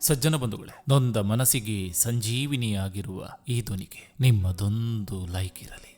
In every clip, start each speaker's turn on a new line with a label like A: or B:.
A: ಸಜ್ಜನ ಬಂಧುಗಳೇ, ನೊಂದ ಮನಸ್ಸಿಗೆ ಸಂಜೀವಿನಿಯಾಗಿರುವ ಈ ಧ್ವನಿಗೆ ನಿಮ್ಮದೊಂದು ಲೈಕ್ ಇರಲಿ.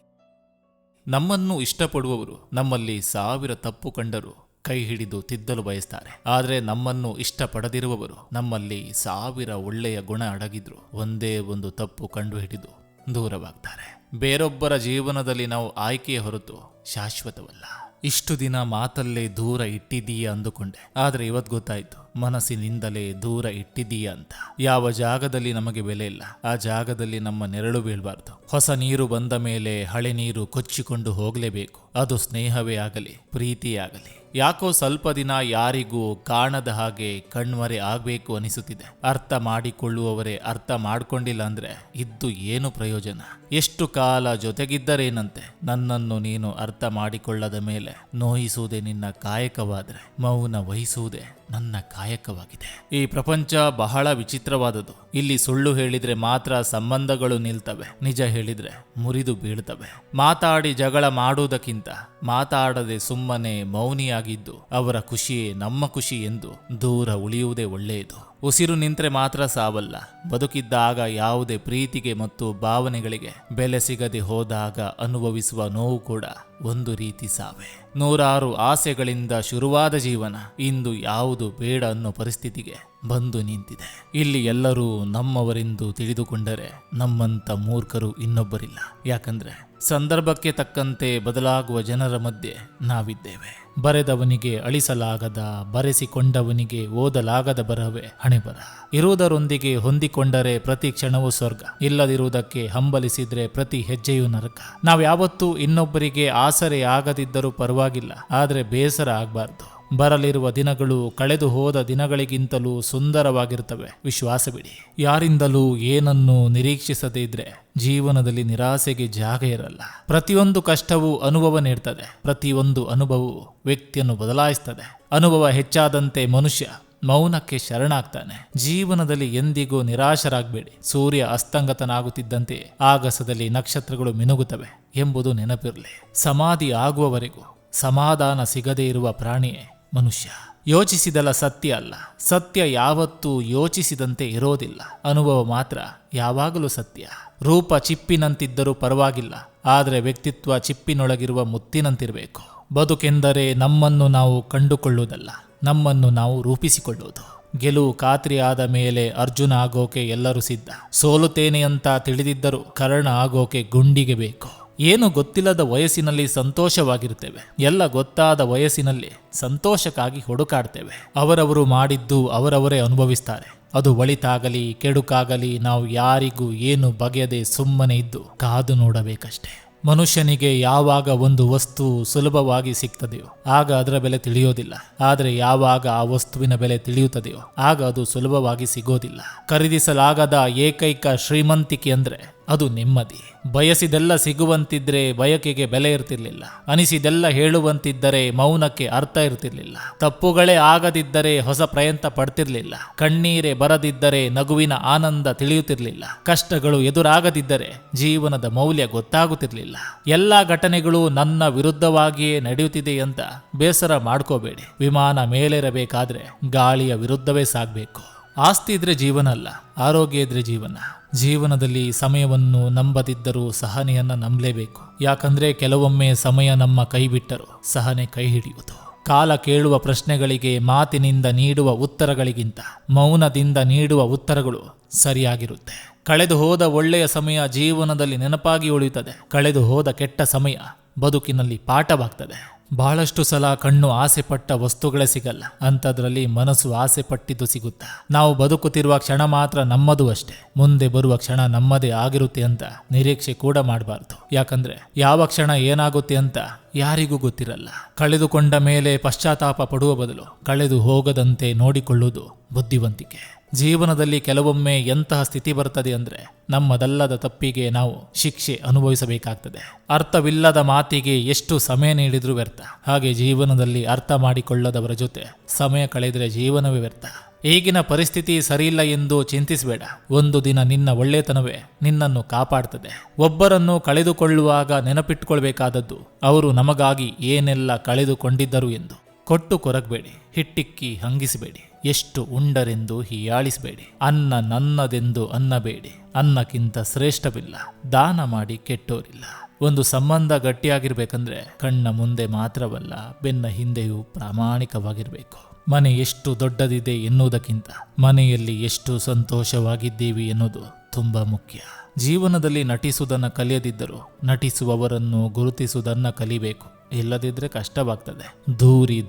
A: ನಮ್ಮನ್ನು ಇಷ್ಟಪಡುವವರು ನಮ್ಮಲ್ಲಿ 1000 ತಪ್ಪು ಕಂಡರೂ ಕೈ ಹಿಡಿದು ತಿದ್ದಲು ಬಯಸ್ತಾರೆ. ಆದರೆ ನಮ್ಮನ್ನು ಇಷ್ಟಪಡದಿರುವವರು ನಮ್ಮಲ್ಲಿ 1000 ಒಳ್ಳೆಯ ಗುಣ ಅಡಗಿದ್ರು ಒಂದೇ ಒಂದು ತಪ್ಪು ಕಂಡು ಹಿಡಿದು ದೂರವಾಗ್ತಾರೆ. ಬೇರೊಬ್ಬರ ಜೀವನದಲ್ಲಿ ನಾವು ಆಯ್ಕೆಯ ಹೊರತು ಶಾಶ್ವತವಲ್ಲ. ಇಷ್ಟು ದಿನ ಮಾತಲ್ಲೇ ದೂರ ಇಟ್ಟಿದ್ದೀಯಾ ಅಂದುಕೊಂಡೆ, ಆದರೆ ಇವತ್ತು ಗೊತ್ತಾಯ್ತು ಮನಸ್ಸಿನಿಂದಲೇ ದೂರ ಇಟ್ಟಿದ್ದೀಯಾ ಅಂತ. ಯಾವ ಜಾಗದಲ್ಲಿ ನಮಗೆ ಬೆಲೆ ಇಲ್ಲ ಆ ಜಾಗದಲ್ಲಿ ನಮ್ಮ ನೆರಳು ಬೀಳಬಾರ್ದು. ಹೊಸ ನೀರು ಬಂದ ಮೇಲೆ ಹಳೆ ನೀರು ಕೊಚ್ಚಿಕೊಂಡು ಹೋಗಲೇಬೇಕು. ಅದು ಸ್ನೇಹವೇ ಆಗಲಿ ಪ್ರೀತಿಯೇ ಆಗಲಿ. ಯಾಕೋ ಸ್ವಲ್ಪ ದಿನ ಯಾರಿಗೂ ಕಾಣದ ಹಾಗೆ ಕಣ್ಮರೆ ಆಗ್ಬೇಕು ಅನಿಸುತ್ತಿದೆ. ಅರ್ಥ ಮಾಡಿಕೊಳ್ಳುವವರೇ ಅರ್ಥ ಮಾಡ್ಕೊಂಡಿಲ್ಲ ಅಂದ್ರೆ ಇದ್ದು ಏನು ಪ್ರಯೋಜನ? ಎಷ್ಟು ಕಾಲ ಜೊತೆಗಿದ್ದರೇನಂತೆ? ನನ್ನನ್ನು ನೀನು ಅರ್ಥ ಮಾಡಿಕೊಳ್ಳದ ಮೇಲೆ ನೋಯಿಸುವುದೇ ನಿನ್ನ ಕಾಯಕವಾದ್ರೆ ಮೌನ ವಹಿಸುವುದೇ ನನ್ನ ಕಾಯಕವಾಗಿದೆ. ಈ ಪ್ರಪಂಚ ಬಹಳ ವಿಚಿತ್ರವಾದದ್ದು. ಇಲ್ಲಿ ಸುಳ್ಳು ಹೇಳಿದ್ರೆ ಮಾತ್ರ ಸಂಬಂಧಗಳು ನಿಲ್ತವೆ, ನಿಜ ಹೇಳಿದ್ರೆ ಮುರಿದು ಬೀಳ್ತವೆ. ಮಾತಾಡಿ ಜಗಳ ಮಾಡುವುದಕ್ಕಿಂತ ಮಾತಾಡದೆ ಸುಮ್ಮನೆ ಮೌನಿಯಾಗಿದ್ದು ಅವರ ಖುಷಿಯೇ ನಮ್ಮ ಖುಷಿ ಎಂದು ದೂರ ಉಳಿಯುವುದೇ ಒಳ್ಳೆಯದು. ಉಸಿರು ನಿಂತ್ರೆ ಮಾತ್ರ ಸಾವಲ್ಲ. ಬದುಕಿದ್ದಾಗ ಯಾವುದೇ ಪ್ರೀತಿಗೆ ಮತ್ತು ಭಾವನೆಗಳಿಗೆ ಬೆಲೆ ಸಿಗದೆ ಹೋದಾಗ ಅನುಭವಿಸುವ ನೋವು ಕೂಡ ಒಂದು ರೀತಿ ಸಾವೇ. 100 ಆಸೆಗಳಿಂದ ಶುರುವಾದ ಜೀವನ ಇಂದು ಯಾವುದು ಬೇಡ ಅನ್ನೋ ಪರಿಸ್ಥಿತಿಗೆ ಬಂದು ನಿಂತಿದೆ. ಇಲ್ಲಿ ಎಲ್ಲರೂ ನಮ್ಮವರೆಂದು ತಿಳಿದುಕೊಂಡರೆ ನಮ್ಮಂತ ಮೂರ್ಖರು ಇನ್ನೊಬ್ಬರಿಲ್ಲ. ಯಾಕಂದ್ರೆ ಸಂದರ್ಭಕ್ಕೆ ತಕ್ಕಂತೆ ಬದಲಾಗುವ ಜನರ ಮಧ್ಯೆ ನಾವಿದ್ದೇವೆ. ಬರೆದವನಿಗೆ ಅಳಿಸಲಾಗದ, ಬರೆಸಿಕೊಂಡವನಿಗೆ ಓದಲಾಗದ ಬರವೇ ಹಣೆಬರ. ಇರುವುದರೊಂದಿಗೆ ಹೊಂದಿಕೊಂಡರೆ ಪ್ರತಿ ಕ್ಷಣವೂ ಸ್ವರ್ಗ, ಇಲ್ಲದಿರುವುದಕ್ಕೆ ಹಂಬಲಿಸಿದ್ರೆ ಪ್ರತಿ ಹೆಜ್ಜೆಯೂ ನರಕ. ನಾವ್ಯಾವತ್ತೂ ಇನ್ನೊಬ್ಬರಿಗೆ ಆಸರೆ ಆಗದಿದ್ದರೂ ಪರವಾಗಿಲ್ಲ, ಆದರೆ ಬೇಸರ ಆಗಬಾರ್ದು. ಬರಲಿರುವ ದಿನಗಳು ಕಳೆದು ಹೋದ ದಿನಗಳಿಗಿಂತಲೂ ಸುಂದರವಾಗಿರ್ತವೆ, ವಿಶ್ವಾಸವಿಡಿ. ಯಾರಿಂದಲೂ ಏನನ್ನು ನಿರೀಕ್ಷಿಸದೇ ಇದ್ರೆ ಜೀವನದಲ್ಲಿ ನಿರಾಸೆಗೆ ಜಾಗ ಇರಲ್ಲ. ಪ್ರತಿಯೊಂದು ಕಷ್ಟವೂ ಅನುಭವ ನೀಡ್ತದೆ. ಪ್ರತಿಯೊಂದು ಅನುಭವವು ವ್ಯಕ್ತಿಯನ್ನು ಬದಲಾಯಿಸ್ತದೆ. ಅನುಭವ ಹೆಚ್ಚಾದಂತೆ ಮನುಷ್ಯ ಮೌನಕ್ಕೆ ಶರಣಾಗ್ತಾನೆ. ಜೀವನದಲ್ಲಿ ಎಂದಿಗೂ ನಿರಾಶರಾಗಬೇಡಿ. ಸೂರ್ಯ ಅಸ್ತಂಗತನಾಗುತ್ತಿದ್ದಂತೆ ಆಗಸದಲ್ಲಿ ನಕ್ಷತ್ರಗಳು ಮಿನುಗುತ್ತವೆ ಎಂಬುದು ನೆನಪಿರಲಿ. ಸಮಾಧಿ ಆಗುವವರೆಗೂ ಸಮಾಧಾನ ಸಿಗದೇ ಇರುವ ಪ್ರಾಣಿಯೇ ಮನುಷ್ಯ. ಯೋಚಿಸಿದಲ್ಲ ಸತ್ಯ ಅಲ್ಲ, ಸತ್ಯ ಯಾವತ್ತೂ ಯೋಚಿಸಿದಂತೆ ಇರೋದಿಲ್ಲ. ಅನುಭವ ಮಾತ್ರ ಯಾವಾಗಲೂ ಸತ್ಯ. ರೂಪ ಚಿಪ್ಪಿನಂತಿದ್ದರೂ ಪರವಾಗಿಲ್ಲ, ಆದರೆ ವ್ಯಕ್ತಿತ್ವ ಚಿಪ್ಪಿನೊಳಗಿರುವ ಮುತ್ತಿನಂತಿರಬೇಕು. ಬದುಕೆಂದರೆ ನಮ್ಮನ್ನು ನಾವು ಕಂಡುಕೊಳ್ಳುವುದಲ್ಲ, ನಮ್ಮನ್ನು ನಾವು ರೂಪಿಸಿಕೊಳ್ಳುವುದು. ಗೆಲುವು ಖಾತ್ರಿಯಾದ ಮೇಲೆ ಅರ್ಜುನ ಆಗೋಕೆ ಎಲ್ಲರೂ ಸಿದ್ಧ. ಸೋಲುತ್ತೇನೆ ಅಂತ ತಿಳಿದಿದ್ದರೂ ಕರ್ಣ ಆಗೋಕೆ ಗುಂಡಿಗೆ ಬೇಕು. ಏನು ಗೊತ್ತಿಲ್ಲದ ವಯಸ್ಸಿನಲ್ಲಿ ಸಂತೋಷವಾಗಿರ್ತೇವೆ, ಎಲ್ಲ ಗೊತ್ತಾದ ವಯಸ್ಸಿನಲ್ಲಿ ಸಂತೋಷಕ್ಕಾಗಿ ಹುಡುಕಾಡ್ತೇವೆ. ಅವರವರು ಮಾಡಿದ್ದು ಅವರವರೇ ಅನುಭವಿಸ್ತಾರೆ. ಅದು ಒಳಿತಾಗಲಿ ಕೆಡುಕಾಗಲಿ ನಾವು ಯಾರಿಗೂ ಏನು ಬಗೆಯದೆ ಸುಮ್ಮನೆ ಇದ್ದು ಕಾದು ನೋಡಬೇಕಷ್ಟೆ. ಮನುಷ್ಯನಿಗೆ ಯಾವಾಗ ಒಂದು ವಸ್ತು ಸುಲಭವಾಗಿ ಸಿಗ್ತದೆಯೋ ಆಗ ಅದರ ಬೆಲೆ ತಿಳಿಯೋದಿಲ್ಲ. ಆದರೆ ಯಾವಾಗ ಆ ವಸ್ತುವಿನ ಬೆಲೆ ತಿಳಿಯುತ್ತದೆಯೋ ಆಗ ಅದು ಸುಲಭವಾಗಿ ಸಿಗೋದಿಲ್ಲ. ಖರೀದಿಸಲಾಗದ ಏಕೈಕ ಶ್ರೀಮಂತಿಕೆ ಅಂದ್ರೆ ಅದು ನೆಮ್ಮದಿ. ಬಯಸಿದೆಲ್ಲ ಸಿಗುವಂತಿದ್ರೆ ಬಯಕೆಗೆ ಬೆಲೆ ಇರ್ತಿರ್ಲಿಲ್ಲ. ಅನಿಸಿದೆಲ್ಲ ಹೇಳುವಂತಿದ್ದರೆ ಮೌನಕ್ಕೆ ಅರ್ಥ ಇರ್ತಿರ್ಲಿಲ್ಲ. ತಪ್ಪುಗಳೇ ಆಗದಿದ್ದರೆ ಹೊಸ ಪ್ರಯತ್ನ ಪಡ್ತಿರ್ಲಿಲ್ಲ. ಕಣ್ಣೀರೇ ಬರದಿದ್ದರೆ ನಗುವಿನ ಆನಂದ ತಿಳಿಯುತ್ತಿರ್ಲಿಲ್ಲ. ಕಷ್ಟಗಳು ಎದುರಾಗದಿದ್ದರೆ ಜೀವನದ ಮೌಲ್ಯ ಗೊತ್ತಾಗುತ್ತಿರ್ಲಿಲ್ಲ. ಎಲ್ಲ ಘಟನೆಗಳು ನನ್ನ ವಿರುದ್ಧವಾಗಿಯೇ ನಡೆಯುತ್ತಿದೆ ಅಂತ ಬೇಸರ ಮಾಡ್ಕೋಬೇಡಿ. ವಿಮಾನ ಮೇಲೇರಬೇಕಾದ್ರೆ ಗಾಳಿಯ ವಿರುದ್ಧವೇ ಸಾಗಬೇಕು. ಆಸ್ತಿ ಇದ್ರೆ ಜೀವನ ಅಲ್ಲ, ಆರೋಗ್ಯ ಇದ್ರೆ ಜೀವನ. ಜೀವನದಲ್ಲಿ ಸಮಯವನ್ನು ನಂಬದಿದ್ದರೂ ಸಹನೆಯನ್ನ ನಂಬಲೇಬೇಕು. ಯಾಕಂದ್ರೆ ಕೆಲವೊಮ್ಮೆ ಸಮಯ ನಮ್ಮ ಕೈ ಬಿಟ್ಟರೂ ಸಹನೆ ಕೈ ಹಿಡಿಯುವುದು. ಕಾಲ ಕೇಳುವ ಪ್ರಶ್ನೆಗಳಿಗೆ ಮಾತಿನಿಂದ ನೀಡುವ ಉತ್ತರಗಳಿಗಿಂತ ಮೌನದಿಂದ ನೀಡುವ ಉತ್ತರಗಳು ಸರಿಯಾಗಿರುತ್ತೆ. ಕಳೆದು ಹೋದ ಒಳ್ಳೆಯ ಸಮಯ ಜೀವನದಲ್ಲಿ ನೆನಪಾಗಿ ಉಳಿಯುತ್ತದೆ. ಕಳೆದು ಹೋದ ಕೆಟ್ಟ ಸಮಯ ಬದುಕಿನಲ್ಲಿ ಪಾಠವಾಗ್ತದೆ. ಬಹಳಷ್ಟು ಸಲ ಕಣ್ಣು ಆಸೆ ಪಟ್ಟ ವಸ್ತುಗಳೇ ಸಿಗಲ್ಲ, ಅಂಥದ್ರಲ್ಲಿ ಮನಸ್ಸು ಆಸೆ ಪಟ್ಟಿದ್ದು ಸಿಗುತ್ತಾ. ನಾವು ಬದುಕುತ್ತಿರುವ ಕ್ಷಣ ಮಾತ್ರ ನಮ್ಮದು ಅಷ್ಟೇ. ಮುಂದೆ ಬರುವ ಕ್ಷಣ ನಮ್ಮದೇ ಆಗಿರುತ್ತೆ ಅಂತ ನಿರೀಕ್ಷೆ ಕೂಡ ಮಾಡಬಾರ್ದು. ಯಾಕಂದ್ರೆ ಯಾವ ಕ್ಷಣ ಏನಾಗುತ್ತೆ ಅಂತ ಯಾರಿಗೂ ಗೊತ್ತಿರಲ್ಲ. ಕಳೆದುಕೊಂಡ ಮೇಲೆ ಪಶ್ಚಾತ್ತಾಪ ಪಡುವ ಬದಲು ಕಳೆದು ಹೋಗದಂತೆ ನೋಡಿಕೊಳ್ಳುವುದು ಬುದ್ಧಿವಂತಿಕೆ. ಜೀವನದಲ್ಲಿ ಕೆಲವೊಮ್ಮೆ ಎಂತಹ ಸ್ಥಿತಿ ಬರ್ತದೆ ಅಂದ್ರೆ ನಮ್ಮದಲ್ಲದ ತಪ್ಪಿಗೆ ನಾವು ಶಿಕ್ಷೆ ಅನುಭವಿಸಬೇಕಾಗ್ತದೆ. ಅರ್ಥವಿಲ್ಲದ ಮಾತಿಗೆ ಎಷ್ಟು ಸಮಯ ನೀಡಿದ್ರೂ ವ್ಯರ್ಥ. ಹಾಗೆ ಜೀವನದಲ್ಲಿ ಅರ್ಥ ಮಾಡಿಕೊಳ್ಳದವರ ಜೊತೆ ಸಮಯ ಕಳೆದರೆ ಜೀವನವೇ ವ್ಯರ್ಥ. ಈಗಿನ ಪರಿಸ್ಥಿತಿ ಸರಿಯಿಲ್ಲ ಎಂದು ಚಿಂತಿಸಬೇಡ. ಒಂದು ದಿನ ನಿನ್ನ ಒಳ್ಳೆತನವೇ ನಿನ್ನನ್ನು ಕಾಪಾಡ್ತದೆ. ಒಬ್ಬರನ್ನು ಕಳೆದುಕೊಳ್ಳುವಾಗ ನೆನಪಿಟ್ಟುಕೊಳ್ಬೇಕಾದದ್ದು ಅವರು ನಮಗಾಗಿ ಏನೆಲ್ಲ ಕಳೆದುಕೊಂಡಿದ್ದರು ಎಂದು. ಕೊಟ್ಟು ಕೊರಗಬೇಡಿ, ಹಿಟ್ಟಿಕ್ಕಿ ಹಂಗಿಸಬೇಡಿ. ಎಷ್ಟು ಉಂಡರೆಂದು ಹೀಯಾಳಿಸಬೇಡಿ. ಅನ್ನ ನನ್ನದೆಂದು ಅನ್ನಬೇಡಿ. ಅನ್ನಕ್ಕಿಂತ ಶ್ರೇಷ್ಠವಿಲ್ಲ, ದಾನ ಮಾಡಿ ಕೆಟ್ಟೋರಿಲ್ಲ. ಒಂದು ಸಂಬಂಧ ಗಟ್ಟಿಯಾಗಿರ್ಬೇಕಂದ್ರೆ ಕಣ್ಣ ಮುಂದೆ ಮಾತ್ರವಲ್ಲ, ಬೆನ್ನ ಹಿಂದೆಯೂ ಪ್ರಾಮಾಣಿಕವಾಗಿರಬೇಕು. ಮನೆ ಎಷ್ಟು ದೊಡ್ಡದಿದೆ ಎನ್ನುವುದಕ್ಕಿಂತ ಮನೆಯಲ್ಲಿ ಎಷ್ಟು ಸಂತೋಷವಾಗಿದ್ದೀವಿ ಎನ್ನುವುದು ತುಂಬಾ ಮುಖ್ಯ. ಜೀವನದಲ್ಲಿ ನಟಿಸುವುದನ್ನು ಕಲಿಯದಿದ್ದರೂ ನಟಿಸುವವರನ್ನು ಗುರುತಿಸುವುದನ್ನು ಕಲಿಬೇಕು. ಇಲ್ಲದಿದ್ರೆ ಕಷ್ಟವಾಗ್ತದೆ.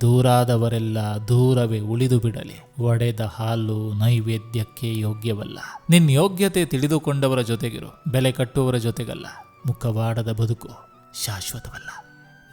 A: ದೂರಾದವರೆಲ್ಲ ದೂರವೇ ಉಳಿದು ಬಿಡಲಿ. ಒಡೆದ ಹಾಲು ನೈವೇದ್ಯಕ್ಕೆ ಯೋಗ್ಯವಲ್ಲ. ನಿನ್ನ ಯೋಗ್ಯತೆ ತಿಳಿದುಕೊಂಡವರ ಜೊತೆಗಿರು, ಬೆಲೆ ಕಟ್ಟುವವರ ಜೊತೆಗಲ್ಲ. ಮುಖವಾಡದ ಬದುಕು ಶಾಶ್ವತವಲ್ಲ,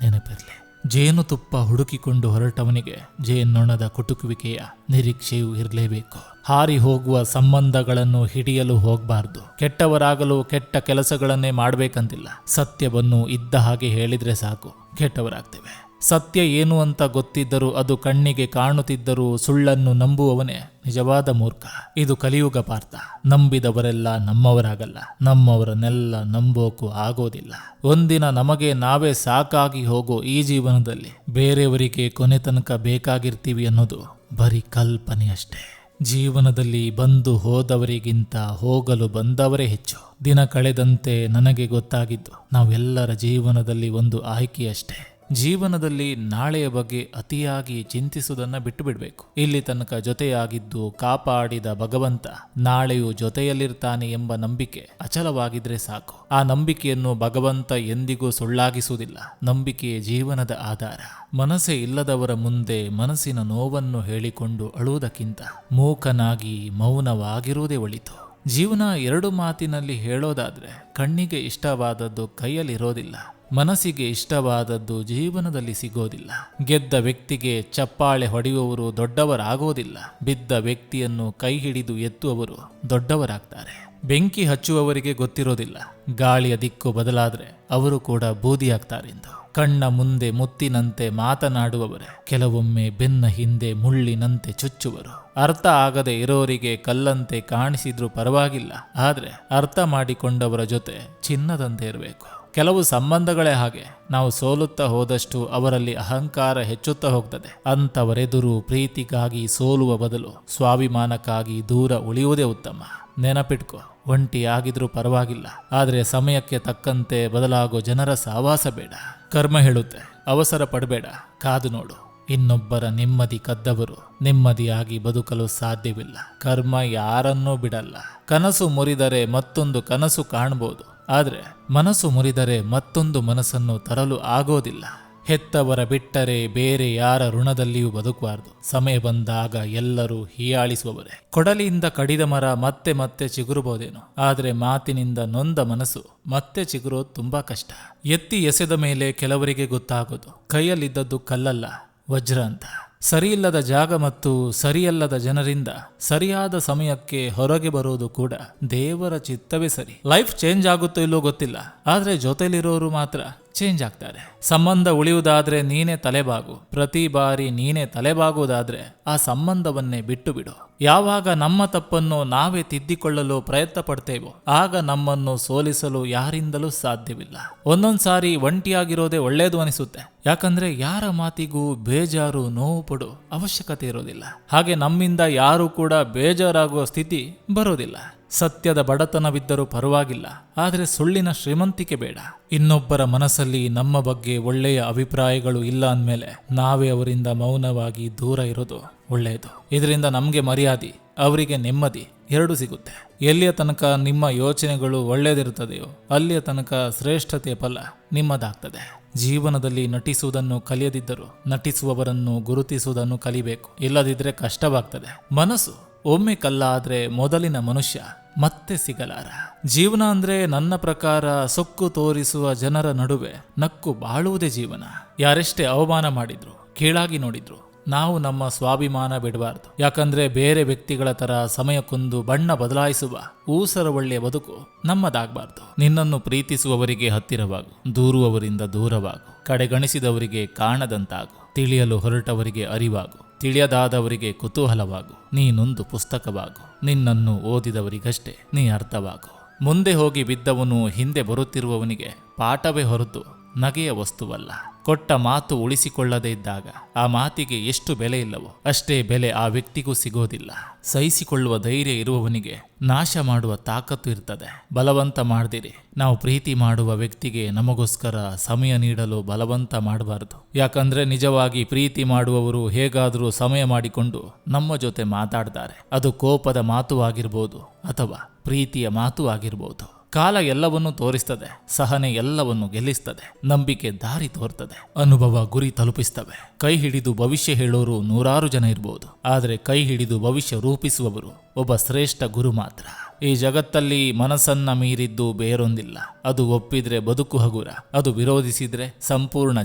A: ನೆನಪಿರಲಿ. ಜೇನುತುಪ್ಪ ಹುಡುಕಿಕೊಂಡು ಹೊರಟವನಿಗೆ ಜೇನ್ನೊಣದ ಕುಟುಕುವಿಕೆಯ ನಿರೀಕ್ಷೆಯೂ ಇರಲೇಬೇಕು. ಹಾರಿ ಹೋಗುವ ಸಂಬಂಧಗಳನ್ನು ಹಿಡಿಯಲು ಹೋಗಬಾರ್ದು. ಕೆಟ್ಟವರಾಗಲು ಕೆಟ್ಟ ಕೆಲಸಗಳನ್ನೇ ಮಾಡಬೇಕಂತಿಲ್ಲ. ಸತ್ಯವನ್ನು ಇದ್ದ ಹಾಗೆ ಹೇಳಿದ್ರೆ ಸಾಕು, ಕೆಟ್ಟವರಾಗ್ತೇವೆ. ಸತ್ಯ ಏನು ಅಂತ ಗೊತ್ತಿದ್ದರೂ, ಅದು ಕಣ್ಣಿಗೆ ಕಾಣುತ್ತಿದ್ದರೂ ಸುಳ್ಳನ್ನು ನಂಬುವವನೇ ನಿಜವಾದ ಮೂರ್ಖ. ಇದು ಕಲಿಯುಗ ಪಾರ್ಥ. ನಂಬಿದವರೆಲ್ಲ ನಮ್ಮವರಾಗಲ್ಲ, ನಮ್ಮವರನ್ನೆಲ್ಲ ನಂಬೋಕು ಆಗೋದಿಲ್ಲ. ಒಂದಿನ ನಮಗೆ ನಾವೇ ಸಾಕಾಗಿ ಹೋಗೋ ಈ ಜೀವನದಲ್ಲಿ ಬೇರೆಯವರಿಗೆ ಕೊನೆ ತನಕ ಬೇಕಾಗಿರ್ತೀವಿ ಅನ್ನೋದು ಬರೀ ಕಲ್ಪನೆಯಷ್ಟೇ. ಜೀವನದಲ್ಲಿ ಬಂದು ಹೋದವರಿಗಿಂತ ಹೋಗಲು ಬಂದವರೇ ಹೆಚ್ಚು. ದಿನ ಕಳೆದಂತೆ ನನಗೆ ಗೊತ್ತಾಗಿದ್ದು, ನಾವೆಲ್ಲರ ಜೀವನದಲ್ಲಿ ಒಂದು ಆಯ್ಕೆಯಷ್ಟೇ. ಜೀವನದಲ್ಲಿ ನಾಳೆಯ ಬಗ್ಗೆ ಅತಿಯಾಗಿ ಚಿಂತಿಸುವುದನ್ನು ಬಿಟ್ಟು ಬಿಡಬೇಕು. ಇಲ್ಲಿ ತನಕ ಜೊತೆಯಾಗಿದ್ದು ಕಾಪಾಡಿದ ಭಗವಂತ ನಾಳೆಯೂ ಜೊತೆಯಲ್ಲಿರ್ತಾನೆ ಎಂಬ ನಂಬಿಕೆ ಅಚಲವಾಗಿದ್ರೆ ಸಾಕು. ಆ ನಂಬಿಕೆಯನ್ನು ಭಗವಂತ ಎಂದಿಗೂ ಸುಳ್ಳಾಗಿಸುವುದಿಲ್ಲ. ನಂಬಿಕೆಯೇ ಜೀವನದ ಆಧಾರ. ಮನಸ್ಸೇ ಇಲ್ಲದವರ ಮುಂದೆ ಮನಸ್ಸಿನ ನೋವನ್ನು ಹೇಳಿಕೊಂಡು ಅಳುವುದಕ್ಕಿಂತ ಮೂಕನಾಗಿ ಮೌನವಾಗಿರುವುದೇ ಒಳಿತು. ಜೀವನ ಎರಡು ಮಾತಿನಲ್ಲಿ ಹೇಳೋದಾದ್ರೆ, ಕಣ್ಣಿಗೆ ಇಷ್ಟವಾದದ್ದು ಕೈಯಲ್ಲಿರೋದಿಲ್ಲ, ಮನಸ್ಸಿಗೆ ಇಷ್ಟವಾದದ್ದು ಜೀವನದಲ್ಲಿ ಸಿಗೋದಿಲ್ಲ. ಗೆದ್ದ ವ್ಯಕ್ತಿಗೆ ಚಪ್ಪಾಳೆ ಹೊಡೆಯುವವರು ದೊಡ್ಡವರಾಗೋದಿಲ್ಲ. ಬಿದ್ದ ವ್ಯಕ್ತಿಯನ್ನು ಕೈ ಹಿಡಿದು ಎತ್ತುವವರು ದೊಡ್ಡವರಾಗ್ತಾರೆ. ಬೆಂಕಿ ಹಚ್ಚುವವರಿಗೆ ಗೊತ್ತಿರೋದಿಲ್ಲ, ಗಾಳಿಯ ದಿಕ್ಕು ಬದಲಾದ್ರೆ ಅವರು ಕೂಡ ಬೂದಿಯಾಗ್ತಾರೆಂದು. ಕಣ್ಣ ಮುಂದೆ ಮುತ್ತಿನಂತೆ ಮಾತನಾಡುವವರೇ ಕೆಲವೊಮ್ಮೆ ಬೆನ್ನ ಹಿಂದೆ ಮುಳ್ಳಿನಂತೆ ಚುಚ್ಚುವರು. ಅರ್ಥ ಆಗದೆ ಇರೋರಿಗೆ ಕಲ್ಲಂತೆ ಕಾಣಿಸಿದ್ರೂ ಪರವಾಗಿಲ್ಲ, ಆದ್ರೆ ಅರ್ಥ ಮಾಡಿಕೊಂಡವರ ಜೊತೆ ಚಿನ್ನದಂತೆ ಇರಬೇಕು. ಕೆಲವು ಸಂಬಂಧಗಳೇ ಹಾಗೆ. ನಾವು ಸೋಲುತ್ತಾ ಹೋದಷ್ಟು ಅವರಲ್ಲಿ ಅಹಂಕಾರ ಹೆಚ್ಚುತ್ತಾ ಹೋಗ್ತದೆ. ಅಂಥವರೆದುರು ಪ್ರೀತಿಗಾಗಿ ಸೋಲುವ ಬದಲು ಸ್ವಾಭಿಮಾನಕ್ಕಾಗಿ ದೂರ ಉಳಿಯುವುದೇ ಉತ್ತಮ. ನೆನಪಿಟ್ಕೋ, ಒಂಟಿಯಾಗಿದ್ರೂ ಪರವಾಗಿಲ್ಲ, ಆದರೆ ಸಮಯಕ್ಕೆ ತಕ್ಕಂತೆ ಬದಲಾಗೋ ಜನರ ಸಹವಾಸ ಬೇಡ. ಕರ್ಮ ಹೇಳುತ್ತೆ, ಅವಸರ ಪಡಬೇಡ, ಕಾದು ನೋಡು. ಇನ್ನೊಬ್ಬರ ನೆಮ್ಮದಿ ಕದ್ದವರು ನೆಮ್ಮದಿಯಾಗಿ ಬದುಕಲು ಸಾಧ್ಯವಿಲ್ಲ. ಕರ್ಮ ಯಾರನ್ನೂ ಬಿಡಲ್ಲ. ಕನಸು ಮುರಿದರೆ ಮತ್ತೊಂದು ಕನಸು ಕಾಣಬಹುದು, ಆದರೆ ಮನಸ್ಸು ಮುರಿದರೆ ಮತ್ತೊಂದು ಮನಸ್ಸನ್ನು ತರಲು ಆಗೋದಿಲ್ಲ. ಹೆತ್ತವರ ಬಿಟ್ಟರೆ ಬೇರೆ ಯಾರ ಋಣದಲ್ಲಿಯೂ ಬದುಕಬಾರದು. ಸಮಯ ಬಂದಾಗ ಎಲ್ಲರೂ ಹೀಯಾಳಿಸುವವರೇ. ಕೊಡಲಿಯಿಂದ ಕಡಿದ ಮರ ಮತ್ತೆ ಮತ್ತೆ ಚಿಗುರಬಹುದೇನೋ, ಆದರೆ ಮಾತಿನಿಂದ ನೊಂದ ಮನಸ್ಸು ಮತ್ತೆ ಚಿಗುರೋದು ತುಂಬಾ ಕಷ್ಟ. ಎತ್ತಿ ಎಸೆದ ಮೇಲೆ ಕೆಲವರಿಗೆ ಗೊತ್ತಾಗೋದು ಕೈಯಲ್ಲಿದ್ದದ್ದು ಕಲ್ಲಲ್ಲ, ವಜ್ರ ಅಂತ. ಸರಿಯಿಲ್ಲದ ಜಾಗ ಮತ್ತು ಸರಿಯಲ್ಲದ ಜನರಿಂದ ಸರಿಯಾದ ಸಮಯಕ್ಕೆ ಹೊರಗೆ ಬರೋದು ಕೂಡ ದೇವರ ಚಿತ್ತವೇ ಸರಿ. ಲೈಫ್ ಚೇಂಜ್ ಆಗುತ್ತೋ ಇಲ್ಲೋ ಗೊತ್ತಿಲ್ಲ, ಆದ್ರೆ ಜೊತೆಲಿರೋರು ಮಾತ್ರ ಚೇಂಜ್ ಆಗ್ತಾರೆ. ಸಂಬಂಧ ಉಳಿಯುವುದಾದ್ರೆ ನೀನೇ ತಲೆಬಾಗು. ಪ್ರತಿ ಬಾರಿ ನೀನೇ ತಲೆಬಾಗುವುದಾದ್ರೆ ಆ ಸಂಬಂಧವನ್ನೇ ಬಿಟ್ಟು ಬಿಡು. ಯಾವಾಗ ನಮ್ಮ ತಪ್ಪನ್ನು ನಾವೇ ತಿದ್ದಿಕೊಳ್ಳಲು ಪ್ರಯತ್ನ ಪಡ್ತೇವೋ ಆಗ ನಮ್ಮನ್ನು ಸೋಲಿಸಲು ಯಾರಿಂದಲೂ ಸಾಧ್ಯವಿಲ್ಲ. ಒಂದೊಂದ್ ಸಾರಿ ಒಂಟಿಯಾಗಿರೋದೇ ಒಳ್ಳೇದು ಅನಿಸುತ್ತೆ. ಯಾಕಂದ್ರೆ ಯಾರ ಮಾತಿಗೂ ಬೇಜಾರು ನೋವು ಪಡೋ ಅವಶ್ಯಕತೆ ಇರೋದಿಲ್ಲ. ಹಾಗೆ ನಮ್ಮಿಂದ ಯಾರು ಕೂಡ ಬೇಜಾರಾಗುವ ಸ್ಥಿತಿ ಬರೋದಿಲ್ಲ. ಸತ್ಯದ ಬಡತನವಿದ್ದರೂ ಪರವಾಗಿಲ್ಲ, ಆದರೆ ಸುಳ್ಳಿನ ಶ್ರೀಮಂತಿಕೆ ಬೇಡ. ಇನ್ನೊಬ್ಬರ ಮನಸ್ಸಲ್ಲಿ ನಮ್ಮ ಬಗ್ಗೆ ಒಳ್ಳೆಯ ಅಭಿಪ್ರಾಯಗಳು ಇಲ್ಲ ಅಂದಮೇಲೆ ನಾವೇ ಅವರಿಂದ ಮೌನವಾಗಿ ದೂರ ಇರೋದು ಒಳ್ಳೆಯದು. ಇದರಿಂದ ನಮಗೆ ಮರ್ಯಾದೆ, ಅವರಿಗೆ ನೆಮ್ಮದಿ ಎರಡೂ ಸಿಗುತ್ತೆ. ಎಲ್ಲಿಯ ತನಕ ನಿಮ್ಮ ಯೋಚನೆಗಳು ಒಳ್ಳೆಯದಿರುತ್ತದೆಯೋ ಅಲ್ಲಿಯ ತನಕ ಶ್ರೇಷ್ಠತೆಯ ಫಲ ನಿಮ್ಮದಾಗ್ತದೆ. ಜೀವನದಲ್ಲಿ ನಟಿಸುವುದನ್ನು ಕಲಿಯದಿದ್ದರೂ ನಟಿಸುವವರನ್ನು ಗುರುತಿಸುವುದನ್ನು ಕಲಿಬೇಕು. ಇಲ್ಲದಿದ್ರೆ ಕಷ್ಟವಾಗ್ತದೆ. ಮನಸ್ಸು ಒಮ್ಮೆ ಕಲ್ಲಾದ್ರೆ ಮೊದಲಿನ ಮನುಷ್ಯ ಮತ್ತೆ ಸಿಗಲಾರ. ಜೀವನ ಅಂದ್ರೆ ನನ್ನ ಪ್ರಕಾರ ಸೊಕ್ಕು ತೋರಿಸುವ ಜನರ ನಡುವೆ ನಕ್ಕು ಬಾಳುವುದೇ ಜೀವನ. ಯಾರೆಷ್ಟೇ ಅವಮಾನ ಮಾಡಿದ್ರು, ಕೀಳಾಗಿ ನೋಡಿದ್ರು, ನಾವು ನಮ್ಮ ಸ್ವಾಭಿಮಾನ ಬಿಡಬಾರ್ದು. ಯಾಕಂದ್ರೆ ಬೇರೆ ವ್ಯಕ್ತಿಗಳ ತರ ಸಮಯಕ್ಕೊಂದು ಬಣ್ಣ ಬದಲಾಯಿಸುವ ಊಸರ ಒಳ್ಳೆಯ ಬದುಕು ನಮ್ಮದಾಗಬಾರ್ದು. ನಿನ್ನನ್ನು ಪ್ರೀತಿಸುವವರಿಗೆ ಹತ್ತಿರವಾಗು, ದೂರುವವರಿಂದ ದೂರವಾಗು, ಕಡೆಗಣಿಸಿದವರಿಗೆ ಕಾಣದಂತಾಗು, ತಿಳಿಯಲು ಹೊರಟವರಿಗೆ ಅರಿವಾಗು, ತಿಳಿಯದಾದವರಿಗೆ ಕುತೂಹಲವಾಗು. ನೀನೊಂದು ಪುಸ್ತಕವಾಗು, ನಿನ್ನನ್ನು ಓದಿದವರಿಗಷ್ಟೇ ನೀ ಅರ್ಥವಾಗು. ಮುಂದೆ ಹೋಗಿ ಬಿದ್ದವನು ಹಿಂದೆ ಬರುತ್ತಿರುವವನಿಗೆ ಪಾಠವೇ ಹೊರತು ನಗೆಯ ವಸ್ತುವಲ್ಲ. ಕೊಟ್ಟ ಮಾತು ಉಳಿಸಿಕೊಳ್ಳದೇ ಇದ್ದಾಗ ಆ ಮಾತಿಗೆ ಎಷ್ಟು ಬೆಲೆ ಇಲ್ಲವೋ ಅಷ್ಟೇ ಬೆಲೆ ಆ ವ್ಯಕ್ತಿಗೂ ಸಿಗೋದಿಲ್ಲ. ಸಹಿಸಿಕೊಳ್ಳುವ ಧೈರ್ಯ ಇರುವವನಿಗೆ ನಾಶ ಮಾಡುವ ತಾಕತ್ತು ಇರ್ತದೆ. ಬಲವಂತ ಮಾಡ್ದಿರಿ. ನಾವು ಪ್ರೀತಿ ಮಾಡುವ ವ್ಯಕ್ತಿಗೆ ನಮಗೋಸ್ಕರ ಸಮಯ ನೀಡಲು ಬಲವಂತ ಮಾಡಬಾರದು. ಯಾಕಂದ್ರೆ ನಿಜವಾಗಿ ಪ್ರೀತಿ ಮಾಡುವವರು ಹೇಗಾದರೂ ಸಮಯ ಮಾಡಿಕೊಂಡು ನಮ್ಮ ಜೊತೆ ಮಾತಾಡ್ತಾರೆ. ಅದು ಕೋಪದ ಮಾತು ಆಗಿರ್ಬೋದು ಅಥವಾ ಪ್ರೀತಿಯ ಮಾತು ಆಗಿರ್ಬೋದು. ಕಾಲ ಎಲ್ಲವನ್ನೂ ತೋರಿಸ್ತದೆ, ಸಹನೆ ಎಲ್ಲವನ್ನು ಗೆಲ್ಲಿಸ್ತದೆ, ನಂಬಿಕೆ ದಾರಿ ತೋರ್ತದೆ, ಅನುಭವ ಗುರಿ ತಲುಪಿಸ್ತವೆ. ಕೈ ಹಿಡಿದು ಭವಿಷ್ಯ ಹೇಳೋರು ನೂರಾರು ಜನ ಇರ್ಬೋದು, ಆದರೆ ಕೈ ಹಿಡಿದು ಭವಿಷ್ಯ ರೂಪಿಸುವವರು ಒಬ್ಬ ಶ್ರೇಷ್ಠ ಗುರು ಮಾತ್ರ. ಈ ಜಗತ್ತಲ್ಲಿ ಮನಸ್ಸನ್ನ ಮೀರಿದ್ದು ಬೇರೊಂದಿಲ್ಲ. ಅದು ಒಪ್ಪಿದ್ರೆ ಬದುಕು ಹಗುರ, ಅದು ವಿರೋಧಿಸಿದ್ರೆ ಸಂಪೂರ್ಣ